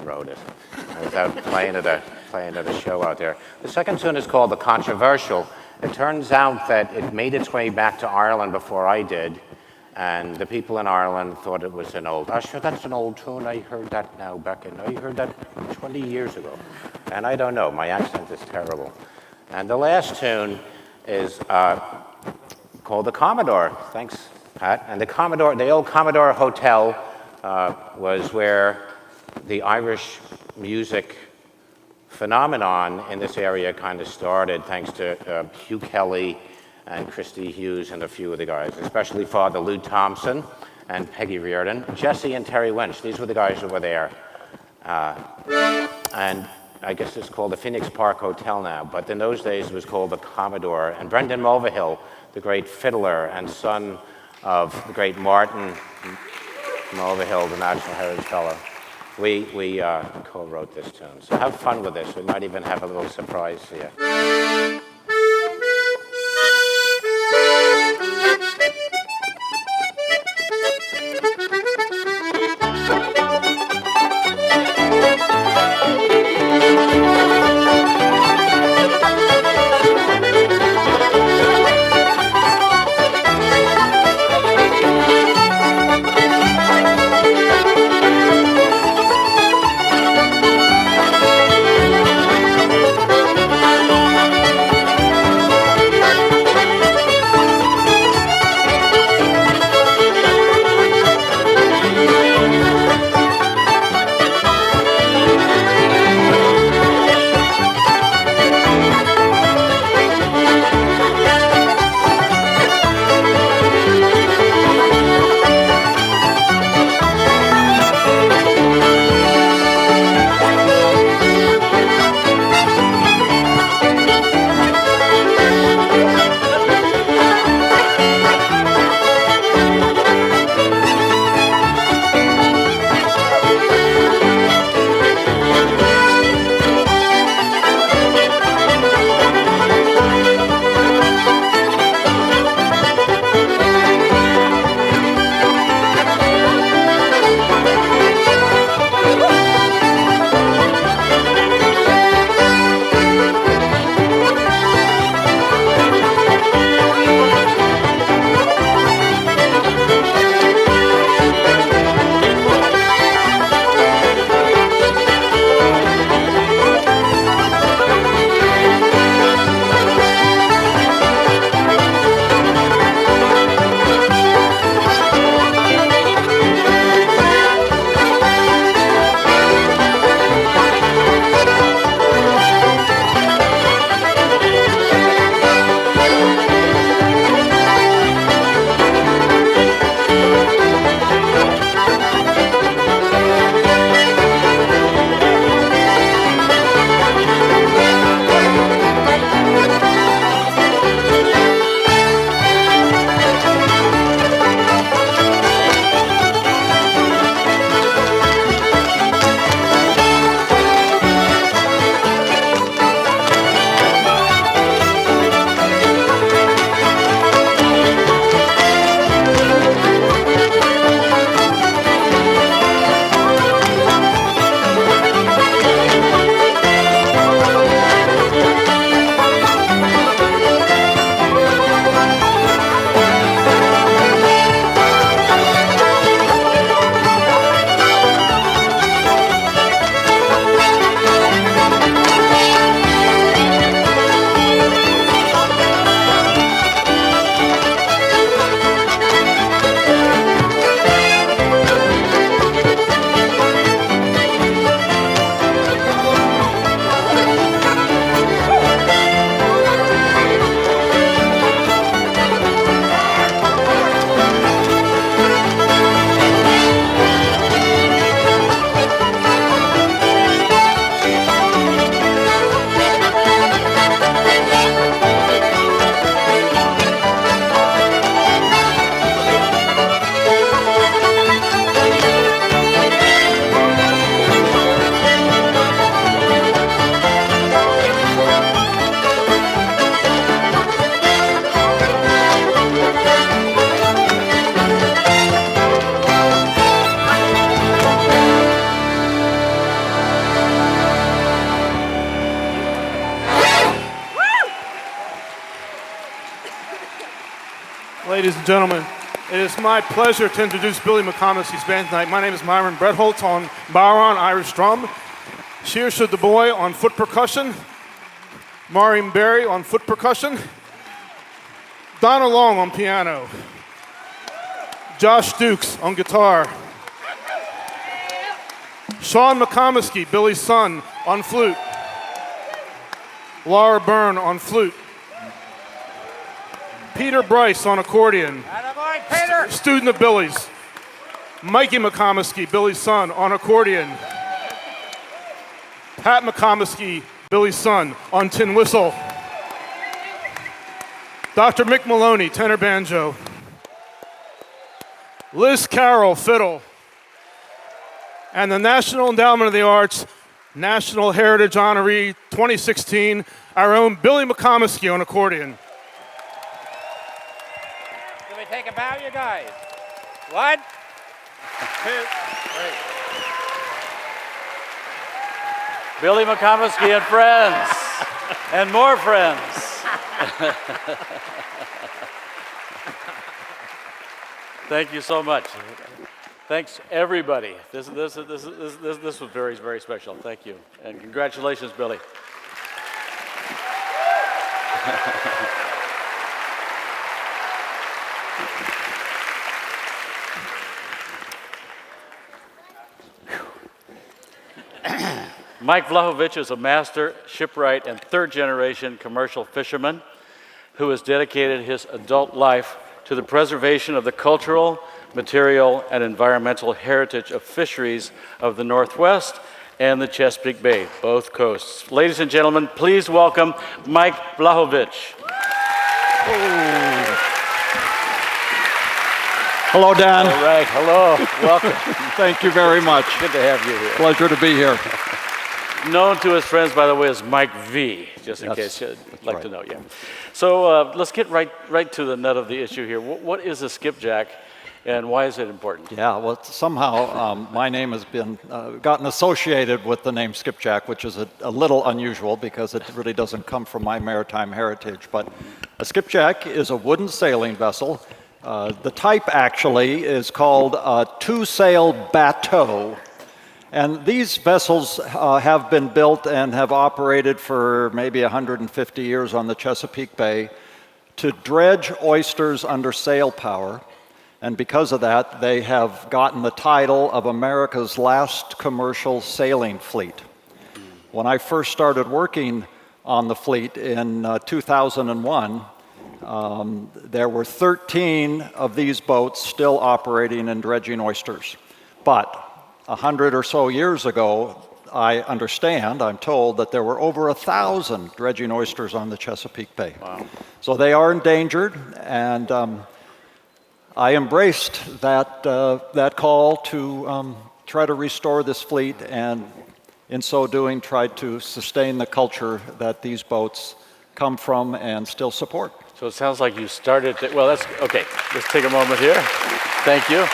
wrote it. I was out playing at a show out there. The second tune is called The Controversial. It turns out that it made its way back to Ireland before I did, and the people in Ireland thought it was an old, oh sure, that's an old tune, I heard that now back in, I heard that 20 years ago. And I don't know, my accent is terrible. And the last tune is called The Commodore. Thanks, Pat. And the old Commodore Hotel was where the Irish music phenomenon in this area kind of started, thanks to Hugh Kelly and Christy Hughes and a few of the guys, especially Father Lou Thompson and Peggy Reardon, Jesse and Terry Winch. These were the guys who were there. And I guess it's called the Phoenix Park Hotel now, but in those days it was called the Commodore. And Brendan Mulvihill, the great fiddler and son of the great Martin Mulvihill, the National Heritage Fellow, we co-wrote this tune. So have fun with this. We might even have a little surprise for you. Ladies and gentlemen, it is my pleasure to introduce Billy McComiskey's band tonight. My name is Myron Bretholtz on Bowron Irish drum, Shearsha DuBois on foot percussion, Maureen Berry on foot percussion, Donna Long on piano, Josh Dukes on guitar, Sean McComiskey, Billy's son, on flute, Laura Byrne on flute, Peter Bryce on accordion, student of Billy's, Mikey McComiskey, Billy's son, on accordion, Pat McComiskey, Billy's son, on tin whistle, Dr. Mick Maloney, tenor banjo, Liz Carroll, fiddle, and the National Endowment of the Arts National Heritage Honoree 2016, our own Billy McComiskey on accordion. Can we take a bow, you guys? 1, 2, 3. Billy McComiskey and friends, and more friends. Thank you so much. Thanks, everybody. This was very, very special. Thank you, and congratulations, Billy. Mike Vlahovich is a master shipwright and third-generation commercial fisherman who has dedicated his adult life to the preservation of the cultural, material, and environmental heritage of fisheries of the Northwest and the Chesapeake Bay, both coasts. Ladies and gentlemen, please welcome Mike Vlahovich. Hello, Dan. All right, hello, welcome. Thank you very much. Good to have you here. Pleasure to be here. Known to his friends, by the way, as Mike V, just in case you'd like to know. Yeah. So let's get right to the nut of the issue here. What is a skipjack, and why is it important? Yeah, well, somehow my name has been gotten associated with the name skipjack, which is a little unusual because it really doesn't come from my maritime heritage. But a skipjack is a wooden sailing vessel. The type actually is called a two-sail bateau. And these vessels have been built and have operated for maybe 150 years on the Chesapeake Bay to dredge oysters under sail power. And because of that, they have gotten the title of America's last commercial sailing fleet. When I first started working on the fleet in 2001, there were 13 of these boats still operating and dredging oysters. But 100 or so years ago, I'm told that there were over 1,000 dredging oysters on the Chesapeake Bay. Wow. So they are endangered, and I embraced that call to try to restore this fleet, and in so doing, tried to sustain the culture that these boats come from and still support. So it sounds like you started, well, that's, okay, let's take a moment here. Thank you.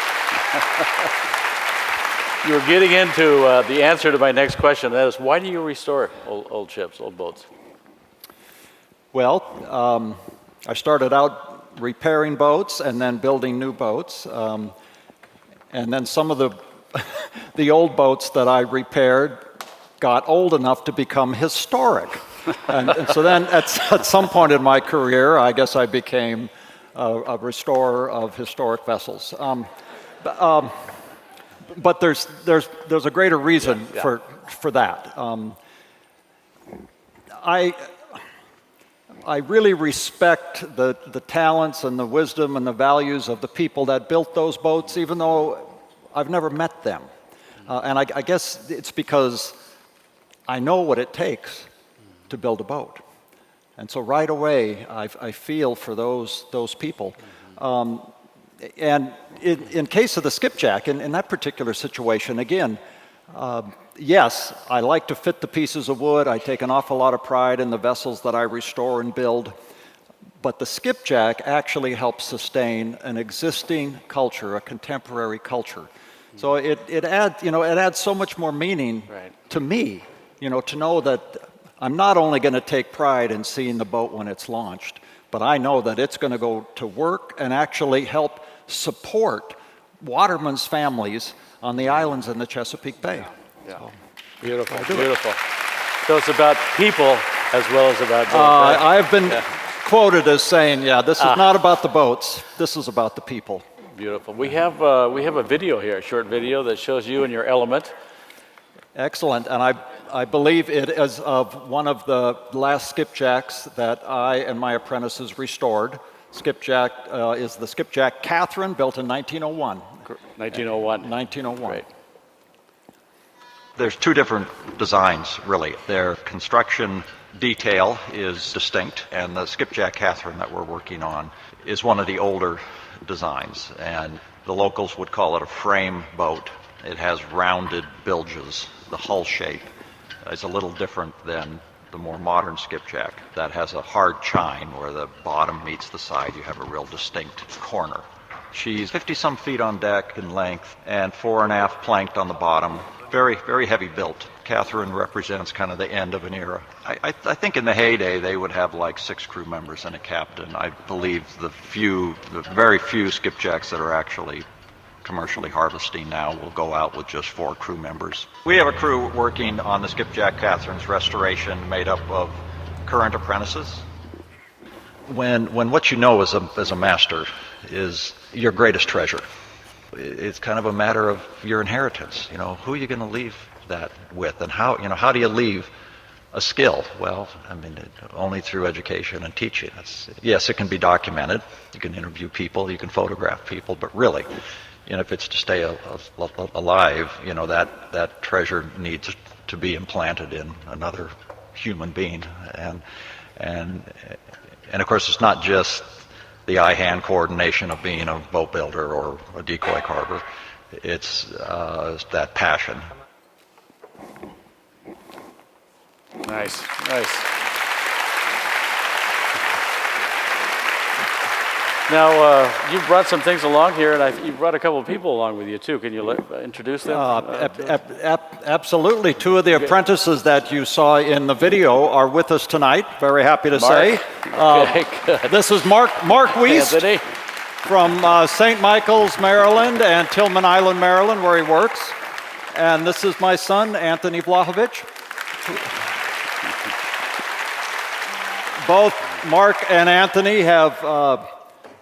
You were getting into the answer to my next question, that is, why do you restore old ships, old boats? Well, I started out repairing boats and then building new boats. And then some of the old boats that I repaired got old enough to become historic. And so then at some point in my career, I guess I became a restorer of historic vessels. But there's a greater reason for that. I really respect the talents and the wisdom and the values of the people that built those boats, even though I've never met them. And I guess it's because I know what it takes to build a boat. And so right away, I feel for those people. And in case of the skipjack, in that particular situation, again, yes, I like to fit the pieces of wood. I take an awful lot of pride in the vessels that I restore and build. But the skipjack actually helps sustain an existing culture, a contemporary culture. So it adds so much more meaning to me, to know that I'm not only going to take pride in seeing the boat when it's launched, but I know that it's going to go to work and actually help support watermen's families on the islands in the Chesapeake Bay. Yeah. So, Beautiful, beautiful. So it's about people as well as about boats, right? I've been quoted as saying, this is not about the boats, this is about the people. Beautiful. We have a video here, a short video that shows you in your element. Excellent, and I believe it is of one of the last skipjacks that I and my apprentices restored. Skipjack is the Skipjack Catherine, built in 1901. 1901. 1901. Great. There's two different designs, really. Their construction detail is distinct, and the Skipjack Catherine that we're working on is one of the older designs, and the locals would call it a frame boat. It has rounded bilges. The hull shape is a little different than the more modern skipjack that has a hard chine where the bottom meets the side. You have a real distinct corner. She's 50-some feet on deck in length and 4 1/2 planked on the bottom. Very, very heavy built. Catherine represents kind of the end of an era. I think in the heyday they would have like 6 crew members and a captain. I believe the very few skipjacks that are actually commercially harvesting now will go out with just 4 crew members. We have a crew working on the Skipjack Catherine's restoration made up of current apprentices. When what you know as a master is your greatest treasure, it's kind of a matter of your inheritance. You know, who are you going to leave that with, and how do you leave a skill? Well, I mean, only through education and teaching. Yes, it can be documented. You can interview people, you can photograph people, but really, if it's to stay alive, that treasure needs to be implanted in another human being, and of course, it's not just the eye-hand coordination of being a boat builder or a decoy carver. It's that passion. Nice, nice. Now, you brought some things along here, and you brought a couple of people along with you, too. Can you introduce them? Absolutely. 2 of the apprentices that you saw in the video are with us tonight. Very happy to say. Okay, good. This is Mark Wiest Anthony. from St. Michael's, Maryland, and Tillman Island, Maryland, where he works. And this is my son, Anthony Vlahovich. Both Mark and Anthony have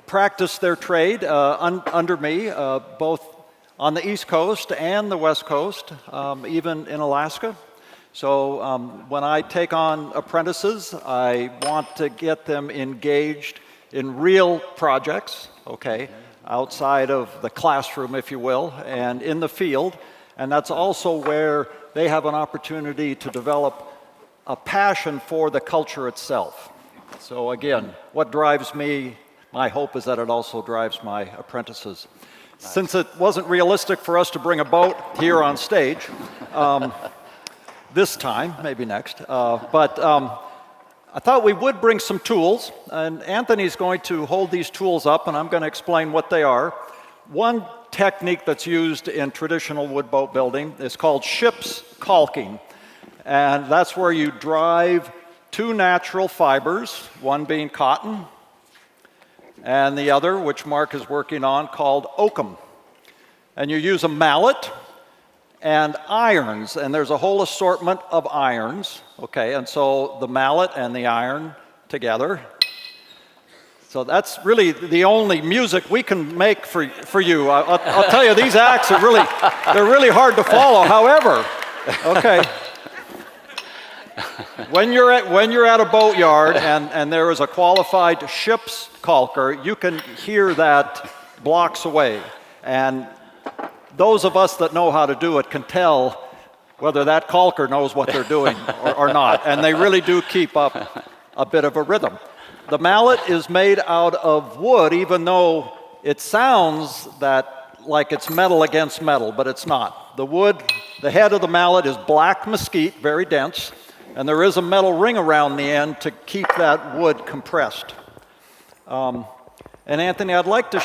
practiced their trade under me, both on the East Coast and the West Coast, even in Alaska. So when I take on apprentices, I want to get them engaged in real projects, outside of the classroom, if you will, and in the field. And that's also where they have an opportunity to develop a passion for the culture itself. So again, what drives me, my hope is that it also drives my apprentices. Nice. Since it wasn't realistic for us to bring a boat here on stage, this time, maybe next, but I thought we would bring some tools, and Anthony's going to hold these tools up, and I'm going to explain what they are. One technique that's used in traditional wood boat building is called ship's caulking, and that's where you drive 2 natural fibers, one being cotton, and the other, which Mark is working on, called oakum. And you use a mallet and irons, and there's a whole assortment of irons, and so the mallet and the iron together. So that's really the only music we can make for you. I'll tell you, these acts are they're really hard to follow. However, when you're at a boatyard and there is a qualified ship's caulker, you can hear that blocks away. And those of us that know how to do it can tell whether that caulker knows what they're doing or not. And they really do keep up a bit of a rhythm. The mallet is made out of wood, even though it sounds like it's metal against metal, but it's not. The wood, the head of the mallet is black mesquite, very dense, and there is a metal ring around the end to keep that wood compressed. And Anthony, I'd like to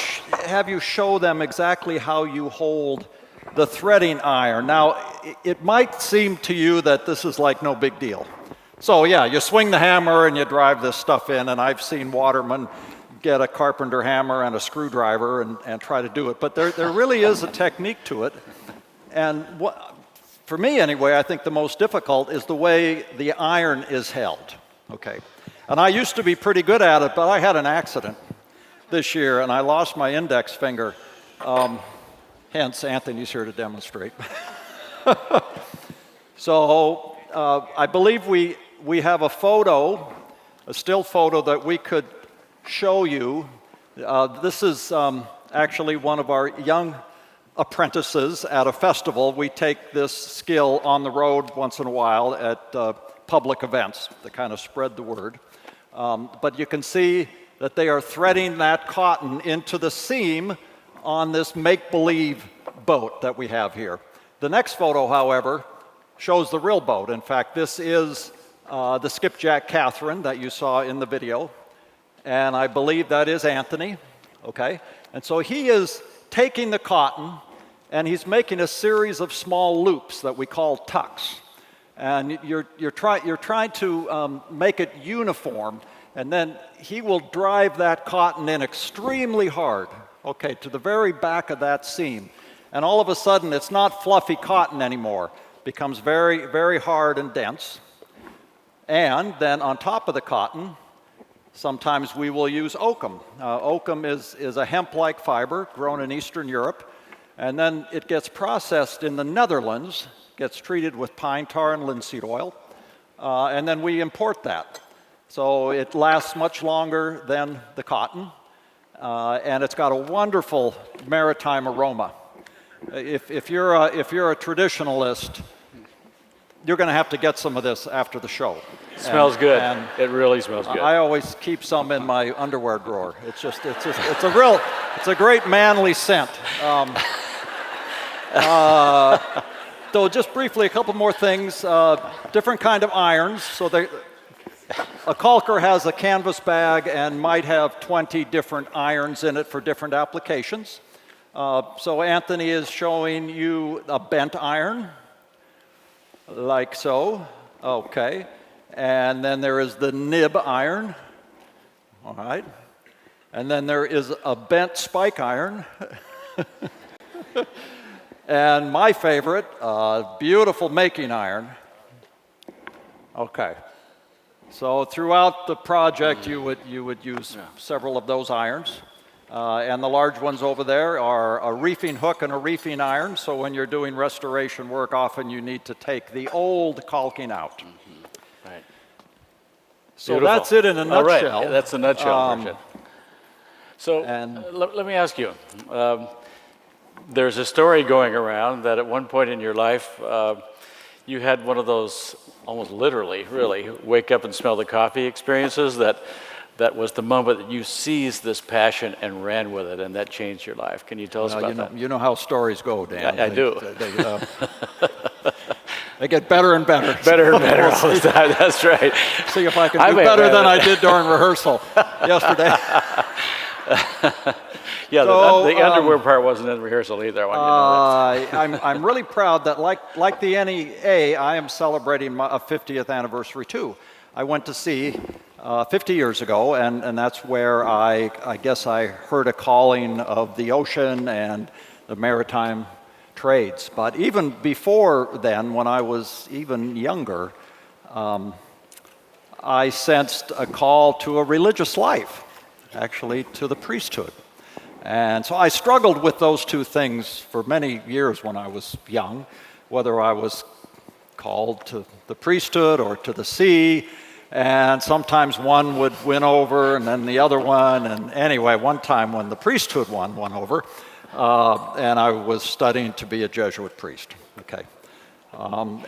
have you show them exactly how you hold the threading iron. Now, it might seem to you that this is like no big deal, So yeah, you swing the hammer and you drive this stuff in, and I've seen watermen get a carpenter hammer and a screwdriver and try to do it. But there really is a technique to it. And for me anyway, I think the most difficult is the way the iron is held, okay? And I used to be pretty good at it, but I had an accident this year and I lost my index finger. Hence, Anthony's here to demonstrate. So I believe we have a photo, a still photo that we could show you. This is actually one of our young apprentices at a festival. We take this skill on the road once in a while at public events to kind of spread the word. But you can see that they are threading that cotton into the seam on this make-believe boat that we have here. The next photo, however, shows the real boat. In fact, this is the skipjack Catherine that you saw in the video. And I believe that is Anthony, okay? And so he is taking the cotton and he's making a series of small loops that we call tucks. And you're trying to make it uniform, and then he will drive that cotton in extremely hard, okay, to the very back of that seam. And all of a sudden, it's not fluffy cotton anymore. It becomes very, very hard and dense. And then on top of the cotton, sometimes we will use oakum. Oakum is a hemp-like fiber grown in Eastern Europe, and then it gets processed in the Netherlands, gets treated with pine tar and linseed oil, and then we import that. So it lasts much longer than the cotton, and it's got a wonderful maritime aroma. If you're a traditionalist, you're going to have to get some of this after the show. It smells good. It really smells good. I always keep some in my underwear drawer. It's a great manly scent. So just briefly, a couple more things. Different kind of irons. So a caulker has a canvas bag and might have 20 different irons in it for different applications. So Anthony is showing you a bent iron, like so. Okay. And then there is the nib iron. All right. And then there is a bent spike iron. And my favorite, beautiful making iron. Okay. So throughout the project, you would use several of those irons. And the large ones over there are a reefing hook and a reefing iron. So when you're doing restoration work, often you need to take the old caulking out. Right. So Beautiful. that's it in a nutshell. All right. Yeah, that's the nutshell version. So let me ask you. There's a story going around that at one point in your life, you had one of those, almost literally, really, wake up and smell the coffee experiences that was the moment that you seized this passion and ran with it, and that changed your life. Can you tell us about that? You know how stories go, Dan. I do. They get better and better. Better and better all the time. That's right. See if I can do better than I did during rehearsal yesterday. Yeah, so, the underwear part wasn't in rehearsal either. I want you to know that. I'm really proud that like the NEA, I am celebrating a 50th anniversary too. I went to sea 50 years ago, and that's where I guess I heard a calling of the ocean and the maritime trades. But even before then, when I was even younger, I sensed a call to a religious life, actually to the priesthood. And so I struggled with those two things for many years when I was young, whether I was called to the priesthood or to the sea, and sometimes one would win over and then the other one. And anyway, one time when the priesthood one won over, and I was studying to be a Jesuit priest, okay,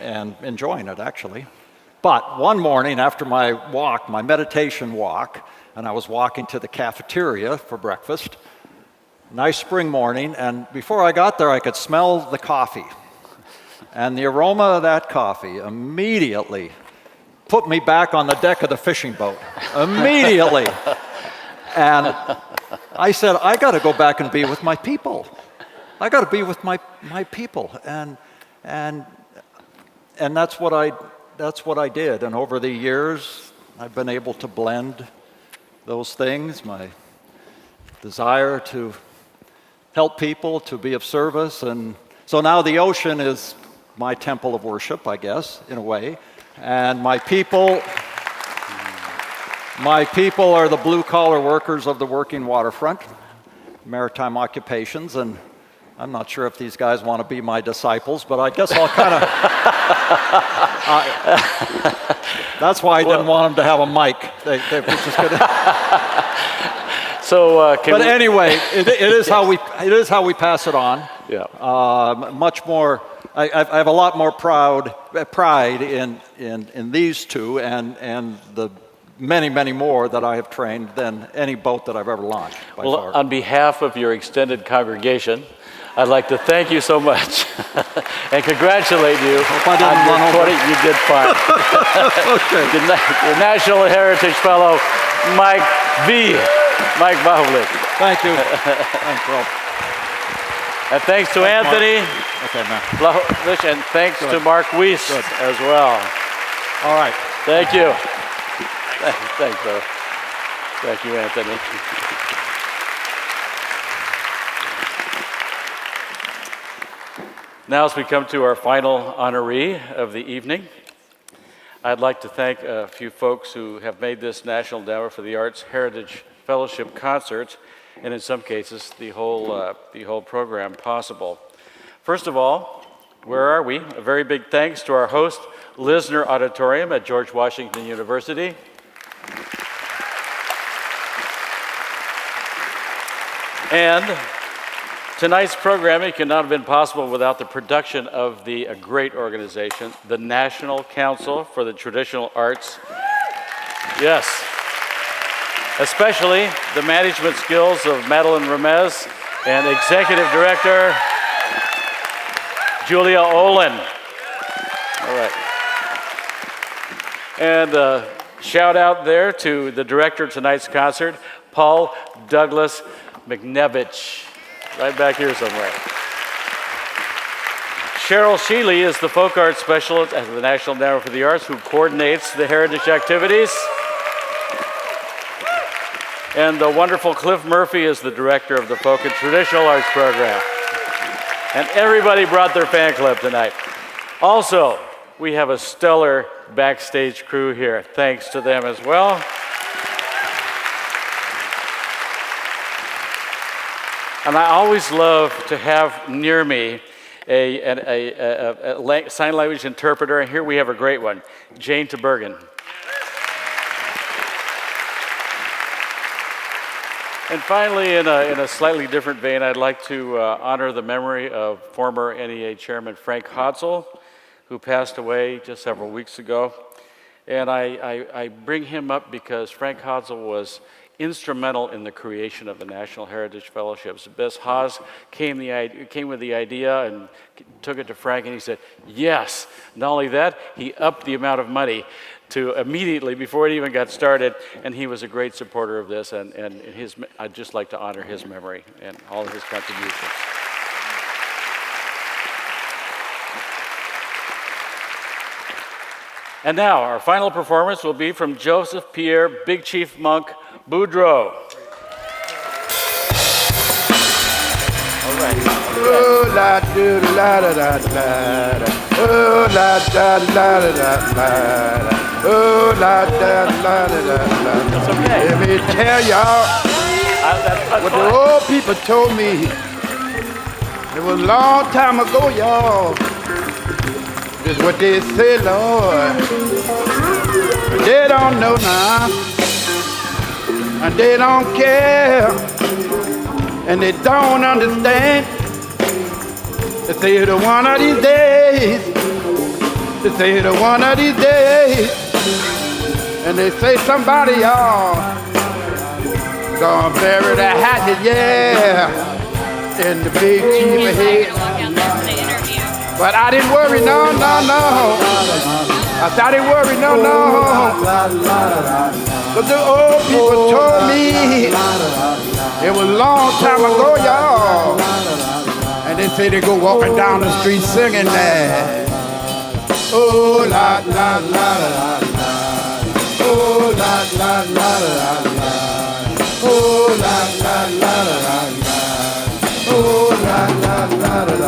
and enjoying it actually. But one morning after my walk, my meditation walk, and I was walking to the cafeteria for breakfast, nice spring morning, and before I got there, I could smell the coffee. And the aroma of that coffee immediately put me back on the deck of the fishing boat. Immediately. And I said, I got to go back and be with my people. I got to be with my people. And that's what that's what I did. And over the years, I've been able to blend those things, my desire to help people, to be of service. And so now the ocean is my temple of worship, I guess, in a way. And my people are the blue-collar workers of the working waterfront, maritime occupations, and I'm not sure if these guys want to be my disciples, but I guess I'll kind of... that's why I didn't want them to have a mic. They were just gonna... But anyway, it is how we pass it on. Yeah. Much more. I have a lot more pride in these two and the many more that I have trained than any boat that I've ever launched. Well, on behalf of your extended congregation, I'd like to thank you so much and congratulate you on your 20. You did fine. Okay. Your National Heritage Fellow, Mike Vlahovich. Thank you. Thanks, Rob. And thanks to Anthony Vlahovich, and thanks to Mark Weiss as well. All right. Thank you. Thanks, brother. Thank you, Anthony. Now, as we come to our final honoree of the evening, I'd like to thank a few folks who have made this National Endowment for the Arts Heritage Fellowship concert, and in some cases, the whole program possible. First of all, where are we? A very big thanks to our host, Lisner Auditorium at George Washington University. And tonight's programming could not have been possible without the production of a great organization, the National Council for the Traditional Arts. Yes. Especially the management skills of Madeline Ramez and Executive Director Julia Olin. All right. And shout out there to the director of tonight's concert, Paul Douglas McNevich. Right back here somewhere. Cheryl Sheehy is the folk arts specialist at the National Endowment for the Arts who coordinates the heritage activities. And the wonderful Cliff Murphy is the director of the Folk and Traditional Arts program. And everybody brought their fan club tonight. Also, we have a stellar backstage crew here. Thanks to them as well. And I always love to have near me a sign language interpreter, and here we have a great one, Jane Tebergen. And finally, in a slightly different vein, I'd like to honor the memory of former NEA Chairman Frank Hotzel, who passed away just several weeks ago. And I bring him up because Frank Hotzel was instrumental in the creation of the National Heritage Fellowships. Bess Haas came with the idea and took it to Frank, and he said, yes. Not only that, he upped the amount of money to immediately, before it even got started, and he was a great supporter of this, and I'd just like to honor his memory and all of his contributions. And now, our final performance will be from Joseph Pierre, Big Chief Monk, Boudreaux. All right. Oh, la do la da da da da. Oh, la da la da da da. Oh, la da la da da da. That's okay. Let me tell y'all what the old people told me. It was a long time ago, y'all. This is what they say, Lord. But they don't know now. And they don't care. And they don't understand. They say that one of these days. They say that one of these days. And they say somebody, y'all, gonna bury the hatchet, yeah, in the big chief head. But I didn't worry, no, no, no. I said I didn't worry, no, no. But the old people told me it was a long time ago, y'all. And they say they go walking down the street singing that. Oh la la la la la. Oh la la la la la. Oh la la la la la. Oh la la la la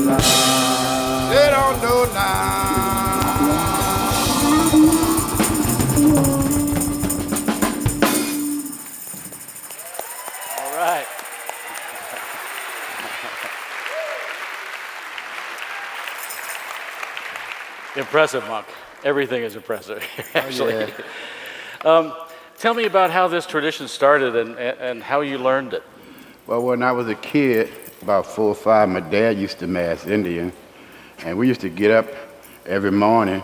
la. They don't know now. All right. Impressive, Monk. Everything is impressive, actually. Tell me about how this tradition started and how you learned it. Well, when I was a kid, about 4 or 5, my dad used to mass Indian, and we used to get up every morning,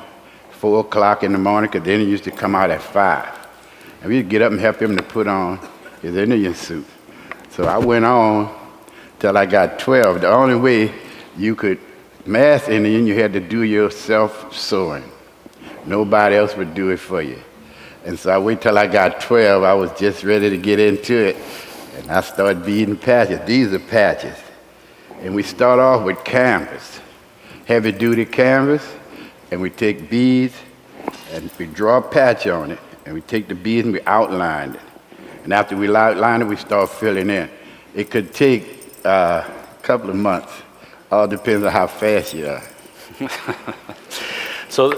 4 o'clock in the morning, because then he used to come out at 5. And we'd get up and help him to put on his Indian suit. So I went on till I got 12. The only way you could mass Indian, you had to do your self-sewing. Nobody else would do it for you. And so I waited till I got 12. I was just ready to get into it. And I started beading patches. These are patches. And we start off with canvas, heavy-duty canvas, and we take beads, and we draw a patch on it, and we take the beads and we outline it. And after we outline it, we start filling in. It could take a couple of months. All depends on how fast you are. So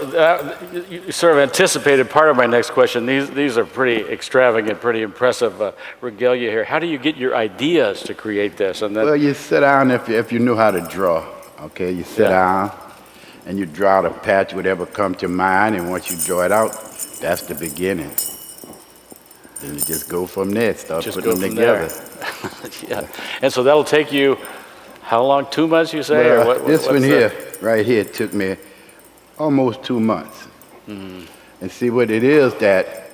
you sort of anticipated part of my next question. These are pretty extravagant, pretty impressive regalia here. How do you get your ideas to create this? And then, well, you sit down if you know how to draw. Okay, you sit down and you draw the patch, whatever comes to mind, and once you draw it out, that's the beginning. Then you just go from there, start just putting them together. Yeah, and so that'll take you how long? 2 months, you say? Well, or what, this one here, that? right here, took me almost 2 months. And see what it is that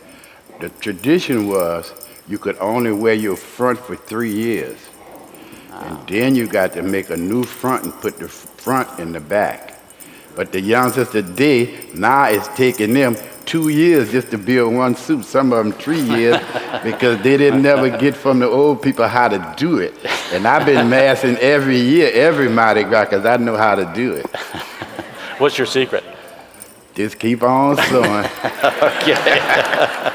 the tradition was you could only wear your front for 3 years. And then you got to make a new front and put the front in the back. But the youngsters today, now it's taking them 2 years just to build one suit, some of them 3 years, because they didn't never get from the old people how to do it. And I've been massing every year, every Mardi Gras, because I know how to do it. What's your secret? Just keep on sewing. Okay.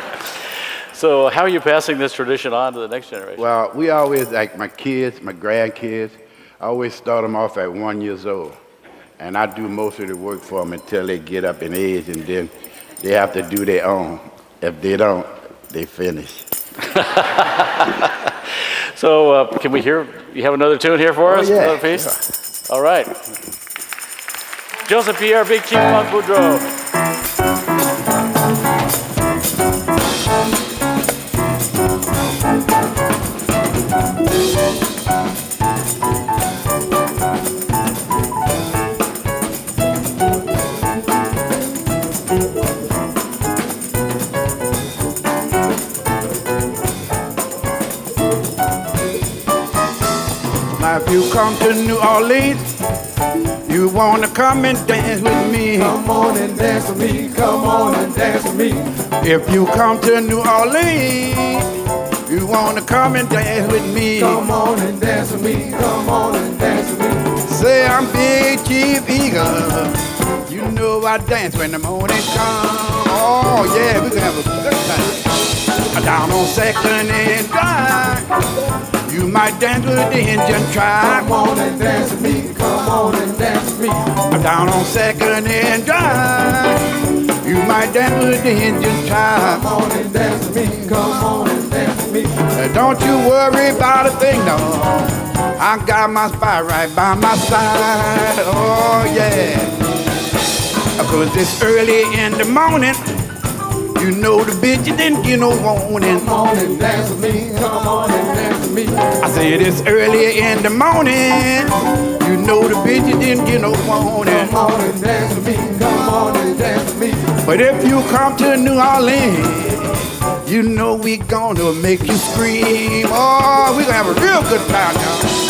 So how are you passing this tradition on to the next generation? Well, we always, like my kids, my grandkids, I always start them off at 1 year old. And I do most of the work for them until they get up in age, and then they have to do their own. If they don't, they finish. So can we hear, you have another tune here for us? Yeah. Another piece? All right. Joseph Pierre, Big Chief Monk Boudreaux. Now if you come to New Orleans, you wanna come and dance with me. Come on and dance with me, come on and dance with me. If you come to New Orleans, you wanna come and dance with me. Come on and dance with me, come on and dance with me. Say I'm Big Chief Eagle. You know I dance when the morning comes. Oh yeah, we can have a good time. Down on Second and Drive, you might dance with the Indian tribe. Come on and dance with me, come on and dance with me. Down on Second and Drive, you might dance with the Indian tribe. Come on and dance with me, come on and dance with me. Don't you worry about a thing, no. I got my spot right by my side. Oh yeah. 'Cause it's early in the morning. You know the bitch didn't get no warning. Come on and dance with me, come on and dance with me. I said it's early in the morning. You know the bitch didn't get no warning. Come on and dance with me, come on and dance with me. But if you come to New Orleans, you know we gonna make you scream. Oh, we gonna have a real good time now.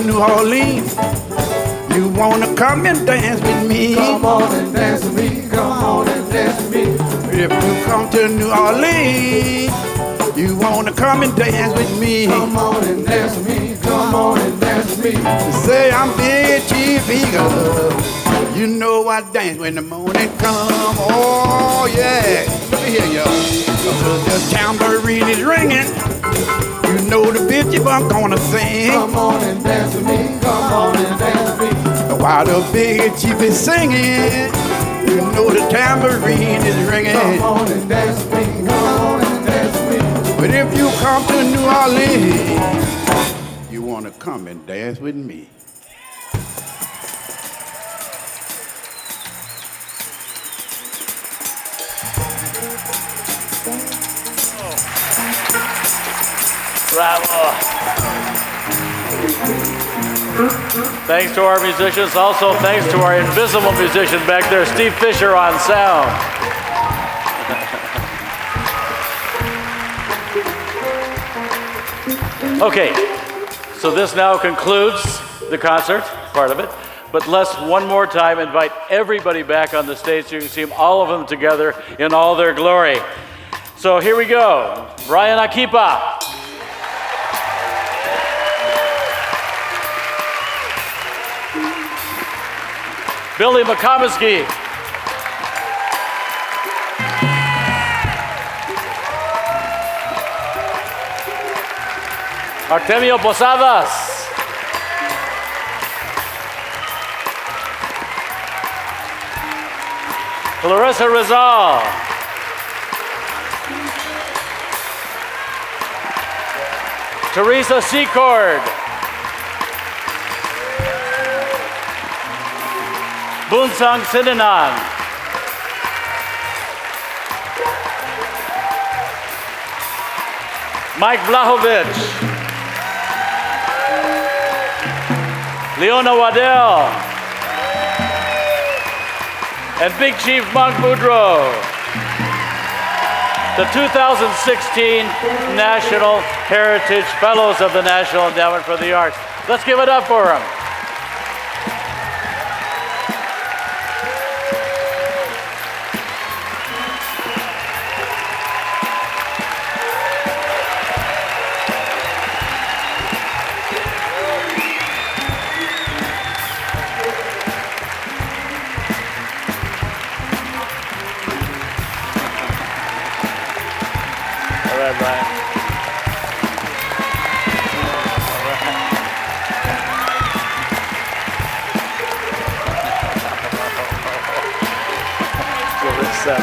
New Orleans, you wanna come and dance with me? Come on and dance with me. Come on and dance with me. If you come to New Orleans, you wanna come and dance with me? Come on and dance with me. Come on and dance with me. You say I'm Big Chief Eagle. You know I dance when the morning come. Oh yeah, let me hear y'all. The tambourine is ringing. You know the bitch I'm gonna sing. Come on and dance with me. Come on and dance with me. While the Big Chief is singing, you know the tambourine is ringing. Come on and dance with me. Come on and dance with me. But if you come to New Orleans, you wanna come and dance with me. Bravo. Thanks to our musicians. Also, thanks to our invisible musician back there, Steve Fisher on sound. Okay, so this now concludes the concert, part of it. But let's one more time invite everybody back on the stage so you can see all of them together in all their glory. So here we go. Bryan Akipa. Billy McComiskey. Artemio Posadas. Clarissa Rizal. Theresa Secord. Bounxeung Synanonh. Michael Vlahovich. Leona Waddell. And Big Chief Monk Boudreaux. The 2016 National Heritage Fellows of the National Endowment for the Arts. Let's give it up for them. Bryan.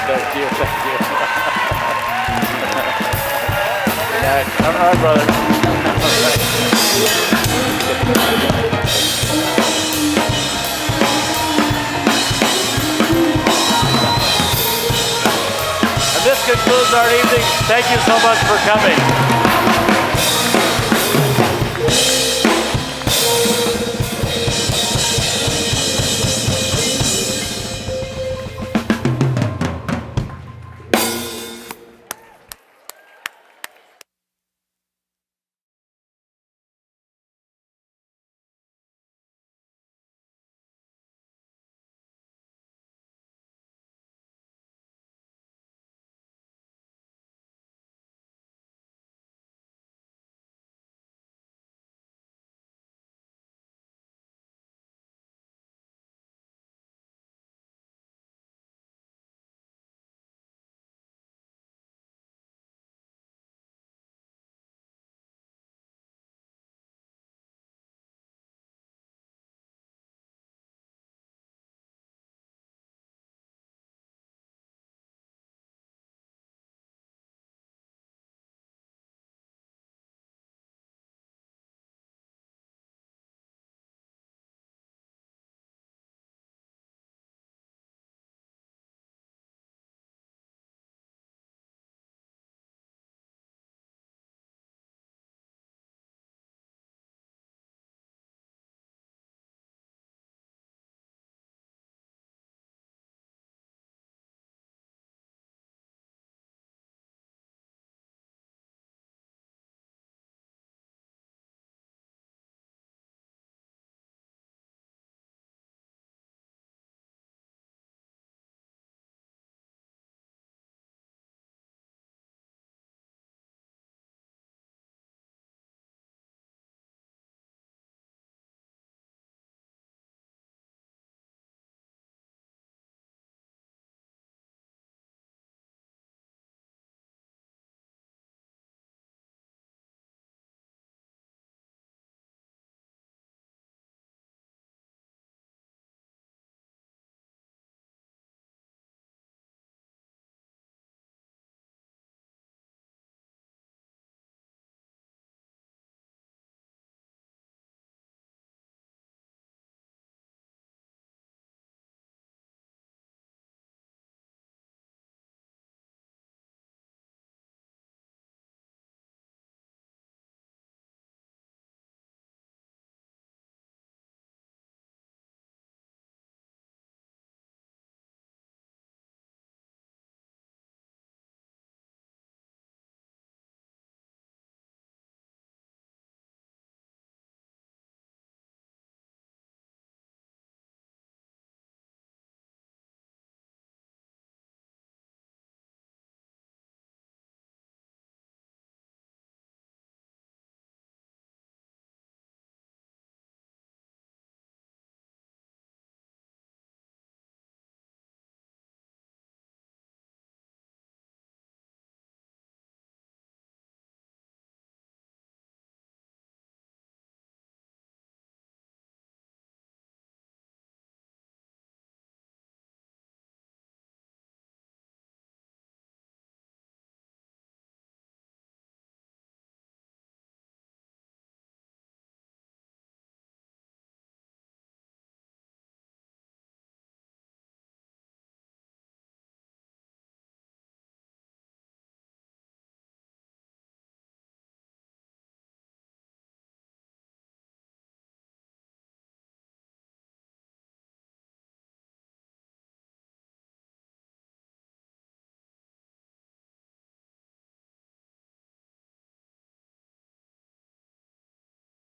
Thank you. All right, brother. All right. And this concludes our evening. Thank you so much for coming.